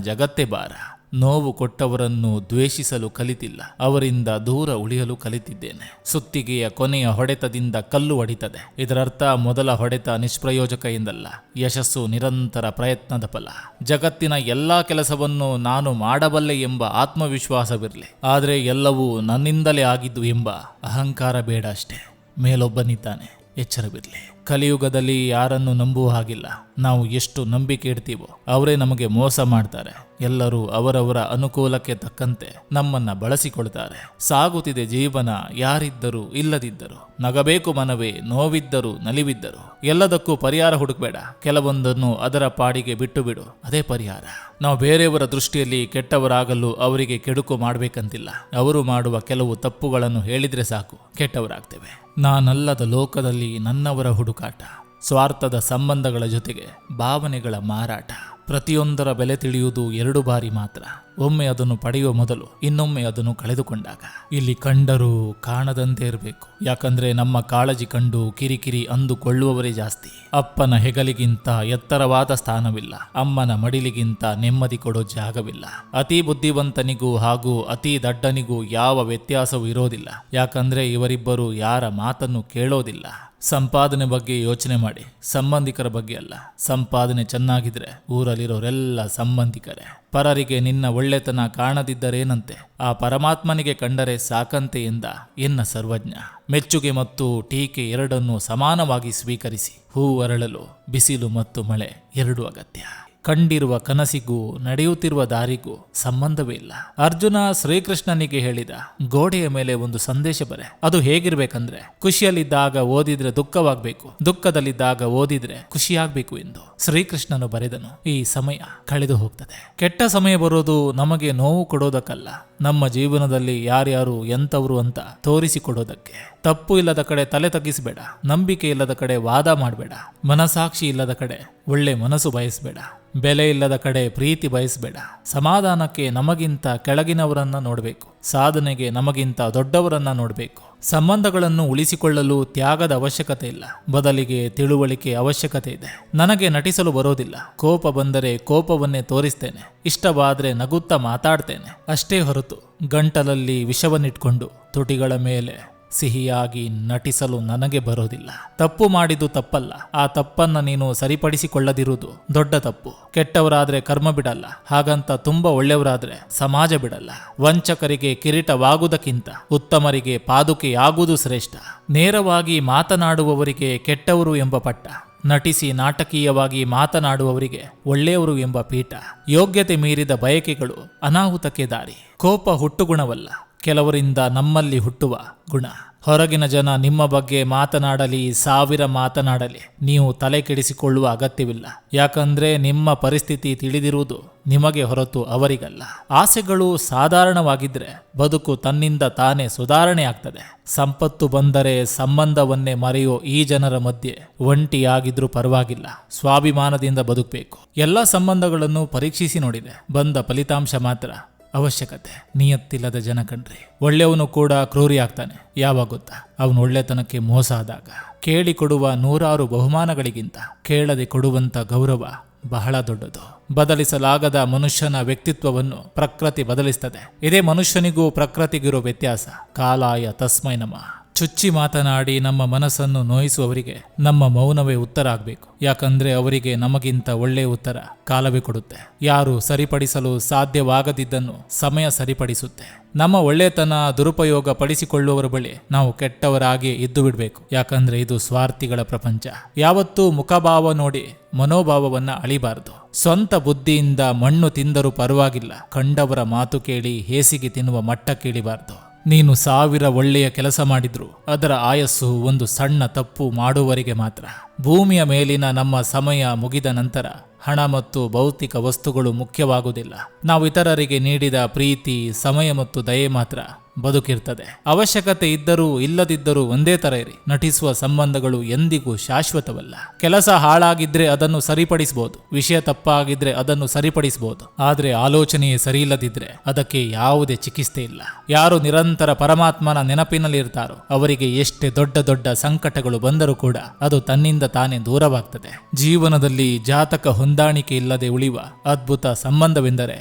A: ಜಗತ್ತೇ ಭಾರ. ನೋವು ಕೊಟ್ಟವರನ್ನು ದ್ವೇಷಿಸಲು ಕಲಿತಿಲ್ಲ, ಅವರಿಂದ ದೂರ ಉಳಿಯಲು ಕಲಿತಿದ್ದೇನೆ. ಸುತ್ತಿಗೆಯ ಕೊನೆಯ ಹೊಡೆತದಿಂದ ಕಲ್ಲು ಹೊಡಿತದೆ. ಇದರರ್ಥ ಮೊದಲ ಹೊಡೆತ ನಿಷ್ಪ್ರಯೋಜಕ ಎಂದಲ್ಲ, ಯಶಸ್ಸು ನಿರಂತರ ಪ್ರಯತ್ನದ ಫಲ. ಜಗತ್ತಿನ ಎಲ್ಲಾ ಕೆಲಸವನ್ನು ನಾನು ಮಾಡಬಲ್ಲೆ ಎಂಬ ಆತ್ಮವಿಶ್ವಾಸವಿರಲಿ, ಆದರೆ ಎಲ್ಲವೂ ನನ್ನಿಂದಲೇ ಆಗಿದ್ದು ಎಂಬ ಅಹಂಕಾರ ಬೇಡ ಅಷ್ಟೇ. ಮೇಲೊಬ್ಬನಿದ್ದಾನೆ, ಎಚ್ಚರವಿರಲಿ. ಕಲಿಯುಗದಲ್ಲಿ ಯಾರನ್ನು ನಂಬುವ ಹಾಗಿಲ್ಲ. ನಾವು ಎಷ್ಟು ನಂಬಿಕೆ ಇಡ್ತೀವೋ ಅವರೇ ನಮಗೆ ಮೋಸ ಮಾಡ್ತಾರೆ. ಎಲ್ಲರೂ ಅವರವರ ಅನುಕೂಲಕ್ಕೆ ತಕ್ಕಂತೆ ನಮ್ಮನ್ನ ಬಳಸಿಕೊಳ್ತಾರೆ. ಸಾಗುತ್ತಿದೆ ಜೀವನ, ಯಾರಿದ್ದರೂ ಇಲ್ಲದಿದ್ದರು. ನಗಬೇಕು ಮನವೇ, ನೋವಿದ್ದರೂ ನಲಿವಿದ್ದರು. ಎಲ್ಲದಕ್ಕೂ ಪರಿಹಾರ ಹುಡುಕ್ಬೇಡ, ಕೆಲವೊಂದನ್ನು ಅದರ ಪಾಡಿಗೆ ಬಿಟ್ಟು ಬಿಡು, ಅದೇ ಪರಿಹಾರ. ನಾವು ಬೇರೆಯವರ ದೃಷ್ಟಿಯಲ್ಲಿ ಕೆಟ್ಟವರಾಗಲು ಅವರಿಗೆ ಕೆಡುಕು ಮಾಡಬೇಕಂತಿಲ್ಲ. ಅವರು ಮಾಡುವ ಕೆಲವು ತಪ್ಪುಗಳನ್ನು ಹೇಳಿದ್ರೆ ಸಾಕು, ಕೆಟ್ಟವರಾಗ್ತೇವೆ. ನಾನಲ್ಲದ ಲೋಕದಲ್ಲಿ ನನ್ನವರ ಹುಡುಕಾಟ, ಸ್ವಾರ್ಥದ ಸಂಬಂಧಗಳ ಜೊತೆಗೆ ಭಾವನೆಗಳ ಮಾರಾಟ. ಪ್ರತಿಯೊಂದರ ಬೆಲೆ ತಿಳಿಯುವುದು 2 ಬಾರಿ ಮಾತ್ರ. ಒಮ್ಮೆ ಅದನ್ನು ಪಡೆಯುವ ಮೊದಲು, ಇನ್ನೊಮ್ಮೆ ಅದನ್ನು ಕಳೆದುಕೊಂಡಾಗ. ಇಲ್ಲಿ ಕಂಡರೂ ಕಾಣದಂತೆ ಇರಬೇಕು. ಯಾಕಂದ್ರೆ ನಮ್ಮ ಕಾಳಜಿ ಕಂಡು ಕಿರಿಕಿರಿ ಅಂದುಕೊಳ್ಳುವವರೇ ಜಾಸ್ತಿ. ಅಪ್ಪನ ಹೆಗಲಿಗಿಂತ ಎತ್ತರವಾದ ಸ್ಥಾನವಿಲ್ಲ, ಅಮ್ಮನ ಮಡಿಲಿಗಿಂತ ನೆಮ್ಮದಿ ಕೊಡೋ ಜಾಗವಿಲ್ಲ. ಅತಿ ಬುದ್ಧಿವಂತನಿಗೂ ಹಾಗೂ ಅತಿ ದಡ್ಡನಿಗೂ ಯಾವ ವ್ಯತ್ಯಾಸವೂ ಇರೋದಿಲ್ಲ. ಯಾಕಂದ್ರೆ ಇವರಿಬ್ಬರು ಯಾರ ಮಾತನ್ನು ಕೇಳೋದಿಲ್ಲ. ಸಂಪಾದನೆ ಬಗ್ಗೆ ಯೋಚನೆ ಮಾಡಿ, ಸಂಬಂಧಿಕರ ಬಗ್ಗೆ ಅಲ್ಲ. ಸಂಪಾದನೆ ಚೆನ್ನಾಗಿದ್ರೆ ಊರಲ್ಲಿರೋರೆಲ್ಲ ಸಂಬಂಧಿಕರೇ. ಪರರಿಗೆ ನಿನ್ನ ಒಳ್ಳೆತನ ಕಾಣದಿದ್ದರೇನಂತೆ, ಆ ಪರಮಾತ್ಮನಿಗೆ ಕಂಡರೆ ಸಾಕಂತೆ ಎಂದ ಎನ್ನ ಸರ್ವಜ್ಞ. ಮೆಚ್ಚುಗೆ ಮತ್ತು ಟೀಕೆ ಎರಡನ್ನೂ ಸಮಾನವಾಗಿ ಸ್ವೀಕರಿಸಿ. ಹೂವು ಅರಳಲು ಬಿಸಿಲು ಮತ್ತು ಮಳೆ 2 ಅಗತ್ಯ. ಕಂಡಿರುವ ಕನಸಿಗೂ ನಡೆಯುತ್ತಿರುವ ದಾರಿಗೂ ಸಂಬಂಧವೇ ಇಲ್ಲ. ಅರ್ಜುನ ಶ್ರೀಕೃಷ್ಣನಿಗೆ ಹೇಳಿದ, ಗೋಡೆಯ ಮೇಲೆ ಒಂದು ಸಂದೇಶ ಬರೆ. ಅದು ಹೇಗಿರ್ಬೇಕಂದ್ರೆ, ಖುಷಿಯಲ್ಲಿದ್ದಾಗ ಓದಿದ್ರೆ ದುಃಖವಾಗಬೇಕು, ದುಃಖದಲ್ಲಿದ್ದಾಗ ಓದಿದ್ರೆ ಖುಷಿಯಾಗಬೇಕು ಎಂದು ಶ್ರೀಕೃಷ್ಣನು ಬರೆದನು. ಈ ಸಮಯ ಕಳೆದು ಹೋಗ್ತದೆ. ಕೆಟ್ಟ ಸಮಯ ಬರೋದು ನಮಗೆ ನೋವು ಕೊಡೋದಕ್ಕಲ್ಲ, ನಮ್ಮ ಜೀವನದಲ್ಲಿ ಯಾರ್ಯಾರು ಎಂತವರು ಅಂತ ತೋರಿಸಿಕೊಡೋದಕ್ಕೆ. ತಪ್ಪು ಇಲ್ಲದ ಕಡೆ ತಲೆ ತಗ್ಗಿಸಬೇಡ, ನಂಬಿಕೆ ಇಲ್ಲದ ಕಡೆ ವಾದ ಮಾಡಬೇಡ, ಮನಸಾಕ್ಷಿ ಇಲ್ಲದ ಕಡೆ ಒಳ್ಳೆ ಮನಸ್ಸು ಬಯಸಬೇಡ, ಬೆಲೆ ಇಲ್ಲದ ಕಡೆ ಪ್ರೀತಿ ಬಯಸಬೇಡ. ಸಮಾಧಾನಕ್ಕೆ ನಮಗಿಂತ ಕೆಳಗಿನವರನ್ನ ನೋಡಬೇಕು, ಸಾಧನೆಗೆ ನಮಗಿಂತ ದೊಡ್ಡವರನ್ನ ನೋಡಬೇಕು. ಸಂಬಂಧಗಳನ್ನು ಉಳಿಸಿಕೊಳ್ಳಲು ತ್ಯಾಗದ ಅವಶ್ಯಕತೆ ಇಲ್ಲ, ಬದಲಿಗೆ ತಿಳುವಳಿಕೆ ಅವಶ್ಯಕತೆ ಇದೆ. ನನಗೆ ನಟಿಸಲು ಬರೋದಿಲ್ಲ, ಕೋಪ ಬಂದರೆ ಕೋಪವನ್ನೇ ತೋರಿಸ್ತೇನೆ, ಇಷ್ಟವಾದ್ರೆ ನಗುತ್ತಾ ಮಾತಾಡ್ತೇನೆ ಅಷ್ಟೇ ಹೊರತು ಗಂಟಲಲ್ಲಿ ವಿಷವನ್ನಿಟ್ಕೊಂಡು ತುಟಿಗಳ ಮೇಲೆ ಸಿಹಿಯಾಗಿ ನಟಿಸಲು ನನಗೆ ಬರೋದಿಲ್ಲ. ತಪ್ಪು ಮಾಡಿದ್ದು ತಪ್ಪಲ್ಲ, ಆ ತಪ್ಪನ್ನ ನೀನು ಸರಿಪಡಿಸಿಕೊಳ್ಳದಿರುವುದು ದೊಡ್ಡ ತಪ್ಪು. ಕೆಟ್ಟವರಾದ್ರೆ ಕರ್ಮ ಬಿಡಲ್ಲ, ಹಾಗಂತ ತುಂಬಾ ಒಳ್ಳೆಯವರಾದ್ರೆ ಸಮಾಜ ಬಿಡಲ್ಲ. ವಂಚಕರಿಗೆ ಕಿರೀಟವಾಗುವುದಕ್ಕಿಂತ ಉತ್ತಮರಿಗೆ ಪಾದುಕೆಯಾಗುವುದು ಶ್ರೇಷ್ಠ. ನೇರವಾಗಿ ಮಾತನಾಡುವವರಿಗೆ ಕೆಟ್ಟವರು ಎಂಬ ಪಟ್ಟ, ನಟಿಸಿ ನಾಟಕೀಯವಾಗಿ ಮಾತನಾಡುವವರಿಗೆ ಒಳ್ಳೆಯವರು ಎಂಬ ಪೀಠ. ಯೋಗ್ಯತೆ ಮೀರಿದ ಬಯಕೆಗಳು ಅನಾಹುತಕ್ಕೆ ದಾರಿ. ಕೋಪ ಹುಟ್ಟುಗುಣವಲ್ಲ, ಕೆಲವರಿಂದ ನಮ್ಮಲ್ಲಿ ಹುಟ್ಟುವ ಗುಣ. ಹೊರಗಿನ ಜನ ನಿಮ್ಮ ಬಗ್ಗೆ ಮಾತನಾಡಲಿ, 1000 ಮಾತನಾಡಲಿ, ನೀವು ತಲೆ ಕೆಡಿಸಿಕೊಳ್ಳುವ ಅಗತ್ಯವಿಲ್ಲ. ಯಾಕಂದ್ರೆ ನಿಮ್ಮ ಪರಿಸ್ಥಿತಿ ತಿಳಿದಿರುವುದು ನಿಮಗೆ ಹೊರತು ಅವರಿಗಲ್ಲ. ಆಸೆಗಳು ಸಾಧಾರಣವಾಗಿದ್ರೆ ಬದುಕು ತನ್ನಿಂದ ತಾನೇ ಸುಧಾರಣೆ ಆಗ್ತದೆ. ಸಂಪತ್ತು ಬಂದರೆ ಸಂಬಂಧವನ್ನೇ ಮರೆಯೋ ಈ ಜನರ ಮಧ್ಯೆ ಒಂಟಿಯಾಗಿದ್ರೂ ಪರವಾಗಿಲ್ಲ, ಸ್ವಾಭಿಮಾನದಿಂದ ಬದುಕಬೇಕು. ಎಲ್ಲ ಸಂಬಂಧಗಳನ್ನು ಪರೀಕ್ಷಿಸಿ ನೋಡಿದೆ, ಬಂದ ಫಲಿತಾಂಶ ಮಾತ್ರ ಅವಶ್ಯಕತೆ. ನಿಯತ್ತಿಲ್ಲದ ಜನ ಕಣ್ರಿ. ಒಳ್ಳೆಯವನು ಕೂಡ ಕ್ರೂರಿ ಆಗ್ತಾನೆ. ಯಾವಾಗ ಗೊತ್ತಾ? ಅವನು ಒಳ್ಳೆತನಕ್ಕೆ ಮೋಸ ಆದಾಗ. ಕೇಳಿಕೊಡುವ 100 ಬಹುಮಾನಗಳಿಗಿಂತ ಕೇಳದೆ ಕೊಡುವಂತ ಗೌರವ ಬಹಳ ದೊಡ್ಡದು. ಬದಲಿಸಲಾಗದ ಮನುಷ್ಯನ ವ್ಯಕ್ತಿತ್ವವನ್ನು ಪ್ರಕೃತಿ ಬದಲಿಸ್ತದೆ. ಇದೇ ಮನುಷ್ಯನಿಗೂ ಪ್ರಕೃತಿಗಿರೋ ವ್ಯತ್ಯಾಸ. ಕಾಲಾಯ ತಸ್ಮೈ ನಮಃ. ಚುಚ್ಚಿ ಮಾತನಾಡಿ ನಮ್ಮ ಮನಸ್ಸನ್ನು ನೋಯಿಸುವವರಿಗೆ ನಮ್ಮ ಮೌನವೇ ಉತ್ತರ ಆಗಬೇಕು. ಯಾಕಂದ್ರೆ ಅವರಿಗೆ ನಮಗಿಂತ ಒಳ್ಳೆಯ ಉತ್ತರ ಕಾಲವೇ ಕೊಡುತ್ತೆ. ಯಾರು ಸರಿಪಡಿಸಲು ಸಾಧ್ಯವಾಗದಿದ್ದನ್ನು ಸಮಯ ಸರಿಪಡಿಸುತ್ತೆ. ನಮ್ಮ ಒಳ್ಳೆತನ ದುರುಪಯೋಗ ಪಡಿಸಿಕೊಳ್ಳುವವರ ಬಳಿ ನಾವು ಕೆಟ್ಟವರಾಗಿ ಇದ್ದು ಬಿಡಬೇಕು. ಯಾಕಂದ್ರೆ ಇದು ಸ್ವಾರ್ಥಿಗಳ ಪ್ರಪಂಚ. ಯಾವತ್ತೂ ಮುಖಭಾವ ನೋಡಿ ಮನೋಭಾವವನ್ನ ಅಳಿಬಾರದು. ಸ್ವಂತ ಬುದ್ಧಿಯಿಂದ ಮಣ್ಣು ತಿಂದರೂ ಪರವಾಗಿಲ್ಲ, ಕಂಡವರ ಮಾತು ಕೇಳಿ ಹೇಸಿಗೆ ತಿನ್ನುವ ಮಟ್ಟಕ್ಕಿಳಿಬಾರದು. ನೀನು 1000 ಒಳ್ಳೆಯ ಕೆಲಸ ಮಾಡಿದ್ರು ಅದರ ಆಯಸ್ಸು ಒಂದು ಸಣ್ಣ ತಪ್ಪು ಮಾಡುವವರೆಗೆ ಮಾತ್ರ. ಭೂಮಿಯ ಮೇಲಿನ ನಮ್ಮ ಸಮಯ ಮುಗಿದ ನಂತರ ಹಣ ಮತ್ತು ಭೌತಿಕ ವಸ್ತುಗಳು ಮುಖ್ಯವಾಗುವುದಿಲ್ಲ. ನಾವು ಇತರರಿಗೆ ನೀಡಿದ ಪ್ರೀತಿ, ಸಮಯ ಮತ್ತು ದಯೆ ಮಾತ್ರ ಬದುಕಿರ್ತದೆ. ಅವಶ್ಯಕತೆ ಇದ್ದರೂ ಇಲ್ಲದಿದ್ದರೂ ಒಂದೇ ತರ ಇರಿ. ನಟಿಸುವ ಸಂಬಂಧಗಳು ಎಂದಿಗೂ ಶಾಶ್ವತವಲ್ಲ. ಕೆಲಸ ಹಾಳಾಗಿದ್ರೆ ಅದನ್ನು ಸರಿಪಡಿಸಬಹುದು, ವಿಷಯ ತಪ್ಪಾಗಿದ್ರೆ ಅದನ್ನು ಸರಿಪಡಿಸಬಹುದು. ಆದ್ರೆ ಆಲೋಚನೆಯೇ ಸರಿಯಿಲ್ಲದಿದ್ರೆ ಅದಕ್ಕೆ ಯಾವುದೇ ಚಿಕಿತ್ಸೆ ಇಲ್ಲ. ಯಾರು ನಿರಂತರ ಪರಮಾತ್ಮನ ನೆನಪಿನಲ್ಲಿ ಇರ್ತಾರೋ ಅವರಿಗೆ ಎಷ್ಟೇ ದೊಡ್ಡ ದೊಡ್ಡ ಸಂಕಟಗಳು ಬಂದರೂ ಕೂಡ ಅದು ತನ್ನಿಂದ ತಾನೇ ದೂರವಾಗ್ತದೆ. ಜೀವನದಲ್ಲಿ ಜಾತಕ ಹೊಂದಾಣಿಕೆ ಇಲ್ಲದೆ ಉಳಿಯುವ ಅದ್ಭುತ ಸಂಬಂಧವೆಂದರೆ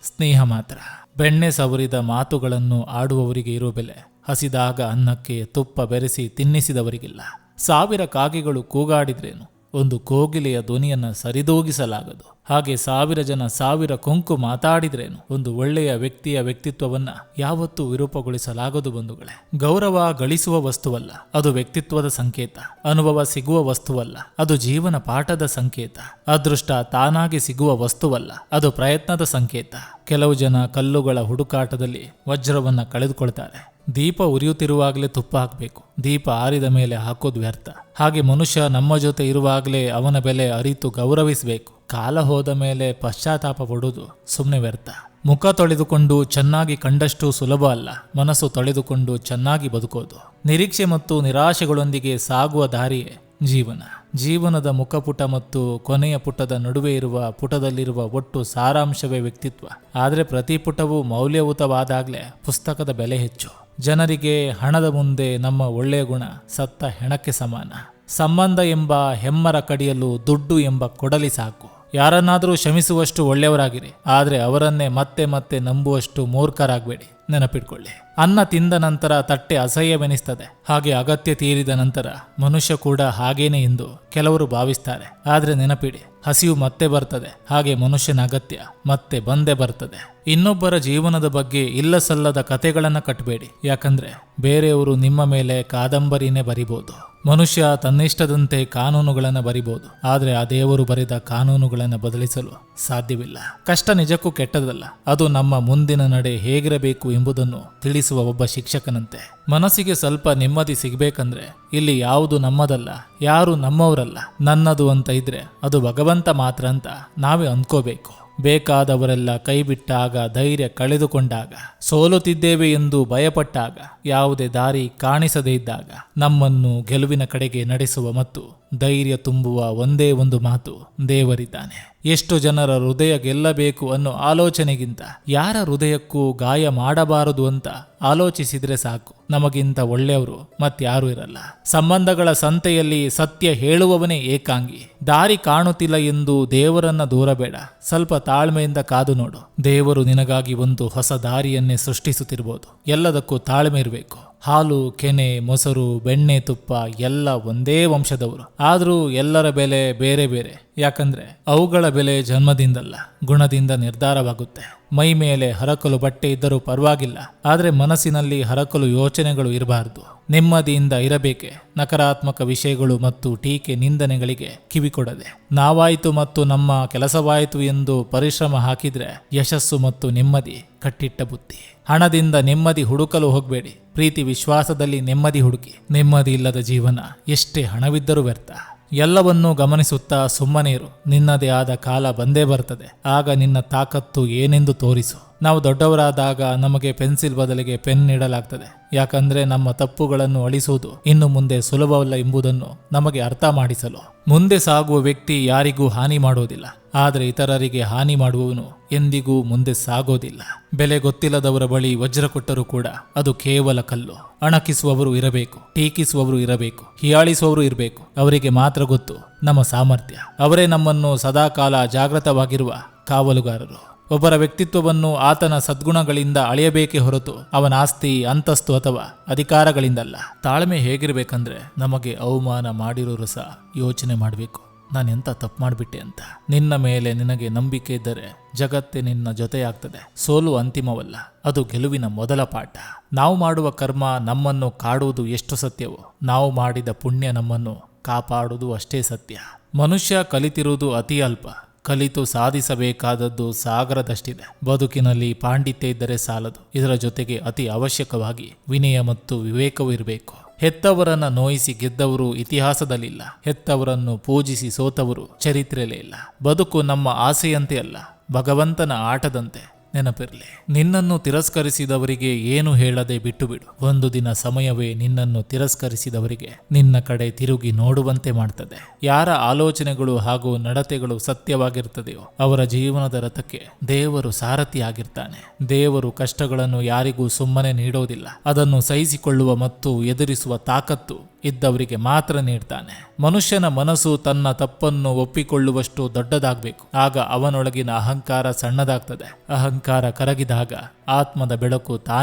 A: ಸ್ನೇಹ ಮಾತ್ರ. ಬೆಣ್ಣೆ ಸವರಿದ ಮಾತುಗಳನ್ನು ಆಡುವವರಿಗೆ ಇರೋ ಬೆಲೆ ಹಸಿದಾಗ ಅನ್ನಕ್ಕೆ ತುಪ್ಪ ಬೆರೆಸಿ ತಿನ್ನಿಸಿದವರಿಗಿಲ್ಲ. 1000 ಕಾಗೆಗಳು ಕೂಗಾಡಿದ್ರೇನು ಒಂದು ಕೋಗಿಲೆಯ ಧ್ವನಿಯನ್ನ ಸರಿದೂಗಿಸಲಾಗದು. ಹಾಗೆ 1000 ಜನ 1000 ಕೊಂಕು ಮಾತಾಡಿದ್ರೇನು ಒಂದು ಒಳ್ಳೆಯ ವ್ಯಕ್ತಿಯ ವ್ಯಕ್ತಿತ್ವವನ್ನ ಯಾವತ್ತೂ ವಿರೂಪಗೊಳಿಸಲಾಗದು. ಬಂಧುಗಳೇ, ಗೌರವ ಗಳಿಸುವ ವಸ್ತುವಲ್ಲ, ಅದು ವ್ಯಕ್ತಿತ್ವದ ಸಂಕೇತ. ಅನುಭವ ಸಿಗುವ ವಸ್ತುವಲ್ಲ, ಅದು ಜೀವನ ಪಾಠದ ಸಂಕೇತ. ಅದೃಷ್ಟ ತಾನಾಗಿ ಸಿಗುವ ವಸ್ತುವಲ್ಲ, ಅದು ಪ್ರಯತ್ನದ ಸಂಕೇತ. ಕೆಲವು ಜನ ಕಲ್ಲುಗಳ ಹುಡುಕಾಟದಲ್ಲಿ ವಜ್ರವನ್ನ ಕಳೆದುಕೊಳ್ತಾರೆ. ದೀಪ ಉರಿಯುತ್ತಿರುವಾಗಲೇ ತುಪ್ಪ ಹಾಕಬೇಕು, ದೀಪ ಆರಿದ ಮೇಲೆ ಹಾಕೋದು ವ್ಯರ್ಥ. ಹಾಗೆ ಮನುಷ್ಯ ನಮ್ಮ ಜೊತೆ ಇರುವಾಗಲೇ ಅವನ ಬೆಲೆ ಅರಿತು ಗೌರವಿಸಬೇಕು. ಕಾಲ ಹೋದ ಮೇಲೆ ಪಶ್ಚಾತ್ತಾಪ ಪಡುವುದು ಸುಮ್ಮನೆ ವ್ಯರ್ಥ. ಮುಖ ತೊಳೆದುಕೊಂಡು ಚೆನ್ನಾಗಿ ಕಂಡಷ್ಟು ಸುಲಭ ಅಲ್ಲ ಮನಸ್ಸು ತೊಳೆದುಕೊಂಡು ಚೆನ್ನಾಗಿ ಬದುಕೋದು. ನಿರೀಕ್ಷೆ ಮತ್ತು ನಿರಾಶೆಗಳೊಂದಿಗೆ ಸಾಗುವ ದಾರಿಯೇ ಜೀವನ. ಜೀವನದ ಮುಖಪುಟ ಮತ್ತು ಕೊನೆಯ ಪುಟದ ನಡುವೆ ಇರುವ ಪುಟದಲ್ಲಿರುವ ಒಟ್ಟು ಸಾರಾಂಶವೇ ವ್ಯಕ್ತಿತ್ವ. ಆದರೆ ಪ್ರತಿ ಪುಟವೂ ಮೌಲ್ಯಯುತವಾದಾಗಲೇ ಪುಸ್ತಕದ ಬೆಲೆ ಹೆಚ್ಚು. ಜನರಿಗೆ ಹಣದ ಮುಂದೆ ನಮ್ಮ ಒಳ್ಳೆಯ ಗುಣ ಸತ್ತ ಹೆಣಕ್ಕೆ ಸಮಾನ. ಸಂಬಂಧ ಎಂಬ ಹೆಮ್ಮರ ಕಡಿಯಲು ದುಡ್ಡು ಎಂಬ ಕೊಡಲಿ ಸಾಕು. ಯಾರನ್ನಾದರೂ ಕ್ಷಮಿಸುವಷ್ಟು ಒಳ್ಳೆಯವರಾಗಿರಿ, ಆದರೆ ಅವರನ್ನೇ ಮತ್ತೆ ಮತ್ತೆ ನಂಬುವಷ್ಟು ಮೂರ್ಖರಾಗಬೇಡಿ. ನೆನಪಿಟ್ಕೊಳ್ಳಿ, ಅನ್ನ ತಿಂದ ನಂತರ ತಟ್ಟೆ ಅಸಹ್ಯವೆನಿಸ್ತದೆ, ಹಾಗೆ ಅಗತ್ಯ ತೀರಿದ ನಂತರ ಮನುಷ್ಯ ಕೂಡ ಹಾಗೇನೆ ಎಂದು ಕೆಲವರು ಭಾವಿಸ್ತಾರೆ. ಆದರೆ ನೆನಪಿಡಿ, ಹಸಿವು ಮತ್ತೆ ಬರ್ತದೆ, ಹಾಗೆ ಮನುಷ್ಯನ ಅಗತ್ಯ ಮತ್ತೆ ಬಂದೇ ಬರ್ತದೆ. ಇನ್ನೊಬ್ಬರ ಜೀವನದ ಬಗ್ಗೆ ಇಲ್ಲಸಲ್ಲದ ಕಥೆಗಳನ್ನ ಕಟ್ಟಬೇಡಿ. ಯಾಕಂದ್ರೆ ಬೇರೆಯವರು ನಿಮ್ಮ ಮೇಲೆ ಕಾದಂಬರಿನೇ ಬರಿಬಹುದು. ಮನುಷ್ಯ ತನ್ನಿಷ್ಟದಂತೆ ಕಾನೂನುಗಳನ್ನು ಬರಿಬಹುದು, ಆದರೆ ಆ ದೇವರು ಬರೆದ ಕಾನೂನುಗಳನ್ನು ಬದಲಿಸಲು ಸಾಧ್ಯವಿಲ್ಲ. ಕಷ್ಟ ನಿಜಕ್ಕೂ ಕೆಟ್ಟದಲ್ಲ, ಅದು ನಮ್ಮ ಮುಂದಿನ ನಡೆ ಹೇಗಿರಬೇಕು ಎಂಬುದನ್ನು ತಿಳಿಸುವ ಒಬ್ಬ ಶಿಕ್ಷಕನಂತೆ. ಮನಸ್ಸಿಗೆ ಸ್ವಲ್ಪ ನೆಮ್ಮದಿ ಸಿಗಬೇಕಂದ್ರೆ ಇಲ್ಲಿ ಯಾವುದು ನಮ್ಮದಲ್ಲ, ಯಾರು ನಮ್ಮವರಲ್ಲ, ನನ್ನದು ಅಂತ ಇದ್ರೆ ಅದು ಭಗವಂತ ಮಾತ್ರ ಅಂತ ನಾವೇ ಅಂದ್ಕೋಬೇಕು. ಬೇಕಾದವರೆಲ್ಲ ಕೈಬಿಟ್ಟಾಗ, ಧೈರ್ಯ ಕಳೆದುಕೊಂಡಾಗ, ಸೋಲುತ್ತಿದ್ದೇವೆ ಎಂದು ಭಯಪಟ್ಟಾಗ, ಯಾವುದೇ ದಾರಿ ಕಾಣಿಸದೇ ಇದ್ದಾಗ ನಮ್ಮನ್ನು ಗೆಲುವಿನ ಕಡೆಗೆ ನಡೆಸುವ ಮತ್ತು ಧೈರ್ಯ ತುಂಬುವ ಒಂದೇ ಒಂದು ಮಾತು ದೇವರಿದ್ದಾನೆ. ಎಷ್ಟು ಜನರ ಹೃದಯ ಗೆಲ್ಲಬೇಕು ಅನ್ನೋ ಆಲೋಚನೆಗಿಂತ ಯಾರ ಹೃದಯಕ್ಕೂ ಗಾಯ ಮಾಡಬಾರದು ಅಂತ ಆಲೋಚಿಸಿದ್ರೆ ಸಾಕು. ನಮಗಿಂತ ಒಳ್ಳೆಯವರು ಮತ್ಯಾರೂ ಇರಲ್ಲ. ಸಂಬಂಧಗಳ ಸಂತೆಯಲ್ಲಿ ಸತ್ಯ ಹೇಳುವವನೇ ಏಕಾಂಗಿ. ದಾರಿ ಕಾಣುತ್ತಿಲ್ಲ ಎಂದು ದೇವರನ್ನ ದೂರಬೇಡ, ಸ್ವಲ್ಪ ತಾಳ್ಮೆಯಿಂದ ಕಾದು ನೋಡು. ದೇವರು ನಿನಗಾಗಿ ಒಂದು ಹೊಸ ದಾರಿಯನ್ನೇ ಸೃಷ್ಟಿಸುತ್ತಿರಬಹುದು. ಎಲ್ಲದಕ್ಕೂ ತಾಳ್ಮೆ ಇರಬೇಕು. ಹಾಲು, ಕೆನೆ, ಮೊಸರು, ಬೆಣ್ಣೆ, ತುಪ್ಪ ಎಲ್ಲ ಒಂದೇ ವಂಶದವರು, ಆದರೂ ಎಲ್ಲರ ಬೆಲೆ ಬೇರೆ ಬೇರೆ. ಯಾಕಂದ್ರೆ ಅವುಗಳ ಬೆಲೆ ಜನ್ಮದಿಂದಲ್ಲ, ಗುಣದಿಂದ ನಿರ್ಧಾರವಾಗುತ್ತೆ. ಮೈ ಮೇಲೆ ಹರಕಲು ಬಟ್ಟೆ ಇದ್ದರೂ ಪರವಾಗಿಲ್ಲ, ಆದರೆ ಮನಸ್ಸಿನಲ್ಲಿ ಹರಕಲು ಯೋಚನೆಗಳು ಇರಬಾರದು. ನೆಮ್ಮದಿಯಿಂದ ಇರಬೇಕೆ. ನಕಾರಾತ್ಮಕ ವಿಷಯಗಳು ಮತ್ತು ಟೀಕೆ, ನಿಂದನೆಗಳಿಗೆ ಕಿವಿಕೊಡದೆ. ನಾವಾಯಿತು ಮತ್ತು ನಮ್ಮ ಕೆಲಸವಾಯಿತು ಎಂದು ಪರಿಶ್ರಮ ಹಾಕಿದ್ರೆ ಯಶಸ್ಸು ಮತ್ತು ನೆಮ್ಮದಿ ಕಟ್ಟಿಟ್ಟ ಬುತ್ತಿ. ಹಣದಿಂದ ನೆಮ್ಮದಿ ಹುಡುಕಲು ಹೋಗಬೇಡಿ, ಪ್ರೀತಿ ವಿಶ್ವಾಸದಲ್ಲಿ ನೆಮ್ಮದಿ ಹುಡುಕಿ. ನೆಮ್ಮದಿ ಇಲ್ಲದ ಜೀವನ ಎಷ್ಟೇ ಹಣವಿದ್ದರೂ ವ್ಯರ್ಥ. ಎಲ್ಲವನ್ನೂ ಗಮನಿಸುತ್ತಾ ಸುಮ್ಮನೆ ಇರು. ನಿನ್ನದೇ ಆದ ಕಾಲ ಬಂದೇ ಬರ್ತದೆ, ಆಗ ನಿನ್ನ ತಾಕತ್ತು ಏನೆಂದು ತೋರಿಸು. ನಾವು ದೊಡ್ಡವರಾದಾಗ ನಮಗೆ ಪೆನ್ಸಿಲ್ ಬದಲಿಗೆ ಪೆನ್ ನೀಡಲಾಗ್ತದೆ. ಯಾಕಂದ್ರೆ ನಮ್ಮ ತಪ್ಪುಗಳನ್ನು ಅಳಿಸುವುದು ಇನ್ನು ಮುಂದೆ ಸುಲಭವಲ್ಲ ಎಂಬುದನ್ನು ನಮಗೆ ಅರ್ಥ ಮಾಡಿಸಲು. ಮುಂದೆ ಸಾಗುವ ವ್ಯಕ್ತಿ ಯಾರಿಗೂ ಹಾನಿ ಮಾಡುವುದಿಲ್ಲ, ಆದರೆ ಇತರರಿಗೆ ಹಾನಿ ಮಾಡುವವನು ಎಂದಿಗೂ ಮುಂದೆ ಸಾಗೋದಿಲ್ಲ. ಬೆಲೆ ಗೊತ್ತಿಲ್ಲದವರ ಬಳಿ ವಜ್ರ ಕೊಟ್ಟರೂ ಕೂಡ ಅದು ಕೇವಲ ಕಲ್ಲು. ಅಣಕಿಸುವವರು ಇರಬೇಕು, ಟೀಕಿಸುವವರು ಇರಬೇಕು, ಹೀಯಾಳಿಸುವವರು ಇರಬೇಕು. ಅವರಿಗೆ ಮಾತ್ರ ಗೊತ್ತು ನಮ್ಮ ಸಾಮರ್ಥ್ಯ. ಅವರೇ ನಮ್ಮನ್ನು ಸದಾಕಾಲ ಜಾಗೃತವಾಗಿರುವ ಕಾವಲುಗಾರರು. ಒಬ್ಬರ ವ್ಯಕ್ತಿತ್ವವನ್ನು ಆತನ ಸದ್ಗುಣಗಳಿಂದ ಅಳೆಯಬೇಕೇ ಹೊರತು ಅವನ ಆಸ್ತಿ, ಅಂತಸ್ತು ಅಥವಾ ಅಧಿಕಾರಗಳಿಂದಲ್ಲ. ತಾಳ್ಮೆ ಹೇಗಿರಬೇಕಂದ್ರೆ, ನಮಗೆ ಅವಮಾನ ಮಾಡಿರೋರು ಸಹ ಯೋಚನೆ ಮಾಡಬೇಕು, ನಾನೆಂತ ತಪ್ಪು ಮಾಡಿಬಿಟ್ಟೆ ಅಂತ. ನಿನ್ನ ಮೇಲೆ ನಿನಗೆ ನಂಬಿಕೆ ಇದ್ದರೆ ಜಗತ್ತೇ ನಿನ್ನ ಜೊತೆಯಾಗ್ತದೆ. ಸೋಲು ಅಂತಿಮವಲ್ಲ, ಅದು ಗೆಲುವಿನ ಮೊದಲ ಪಾಠ. ನಾವು ಮಾಡುವ ಕರ್ಮ ನಮ್ಮನ್ನು ಕಾಡುವುದು ಎಷ್ಟು ಸತ್ಯವೋ, ನಾವು ಮಾಡಿದ ಪುಣ್ಯ ನಮ್ಮನ್ನು ಕಾಪಾಡುವುದು ಅಷ್ಟೇ ಸತ್ಯ. ಮನುಷ್ಯ ಕಲಿತಿರುವುದು ಅತಿ ಅಲ್ಪ, ಕಲಿತು ಸಾಧಿಸಬೇಕಾದದ್ದು ಸಾಗರದಷ್ಟಿದೆ. ಬದುಕಿನಲ್ಲಿ ಪಾಂಡಿತ್ಯ ಇದ್ದರೆ ಸಾಲದು, ಇದರ ಜೊತೆಗೆ ಅತಿ ಅವಶ್ಯಕವಾಗಿ ವಿನಯ ಮತ್ತು ವಿವೇಕವೂ ಇರಬೇಕು. ಹೆತ್ತವರನ್ನ ನೋಯಿಸಿ ಗೆದ್ದವರು ಇತಿಹಾಸದಲ್ಲಿಲ್ಲ, ಹೆತ್ತವರನ್ನು ಪೂಜಿಸಿ ಸೋತವರು ಚರಿತ್ರೆಯಲ್ಲೇ ಇಲ್ಲ. ಬದುಕು ನಮ್ಮ ಆಸೆಯಂತೆ ಅಲ್ಲ, ಭಗವಂತನ ಆಟದಂತೆ. ನೆನಪಿರಲಿ, ನಿನ್ನನ್ನು ತಿರಸ್ಕರಿಸಿದವರಿಗೆ ಏನು ಹೇಳದೆ ಬಿಟ್ಟು ಬಿಡು. ಒಂದು ದಿನ ಸಮಯವೇ ನಿನ್ನನ್ನು ತಿರಸ್ಕರಿಸಿದವರಿಗೆ ನಿನ್ನ ಕಡೆ ತಿರುಗಿ ನೋಡುವಂತೆ ಮಾಡ್ತದೆ. ಯಾರ ಆಲೋಚನೆಗಳು ಹಾಗೂ ನಡತೆಗಳು ಸತ್ಯವಾಗಿರ್ತದೆಯೋ ಅವರ ಜೀವನದ ರಥಕ್ಕೆ ದೇವರು ಸಾರಥಿಯಾಗಿರ್ತಾನೆ. ದೇವರು ಕಷ್ಟಗಳನ್ನು ಯಾರಿಗೂ ಸುಮ್ಮನೆ ನೀಡೋದಿಲ್ಲ, ಅದನ್ನು ಸಹಿಸಿಕೊಳ್ಳುವ ಮತ್ತು ಎದುರಿಸುವ ತಾಕತ್ತು ಇದ್ದವರಿಗೆ ಮಾತ್ರ ನೀಡ್ತಾನೆ. ಮನುಷ್ಯನ ಮನಸ್ಸು ತನ್ನ ತಪ್ಪನ್ನು ಒಪ್ಪಿಕೊಳ್ಳುವಷ್ಟು ದೊಡ್ಡದಾಗಬೇಕು, ಆಗ ಅವನೊಳಗಿನ ಅಹಂಕಾರ ಸಣ್ಣದಾಗ್ತದೆ. ಅಹಂಕಾರ ಕರಗಿದಾಗ ಆತ್ಮದ ಬೆಳಕು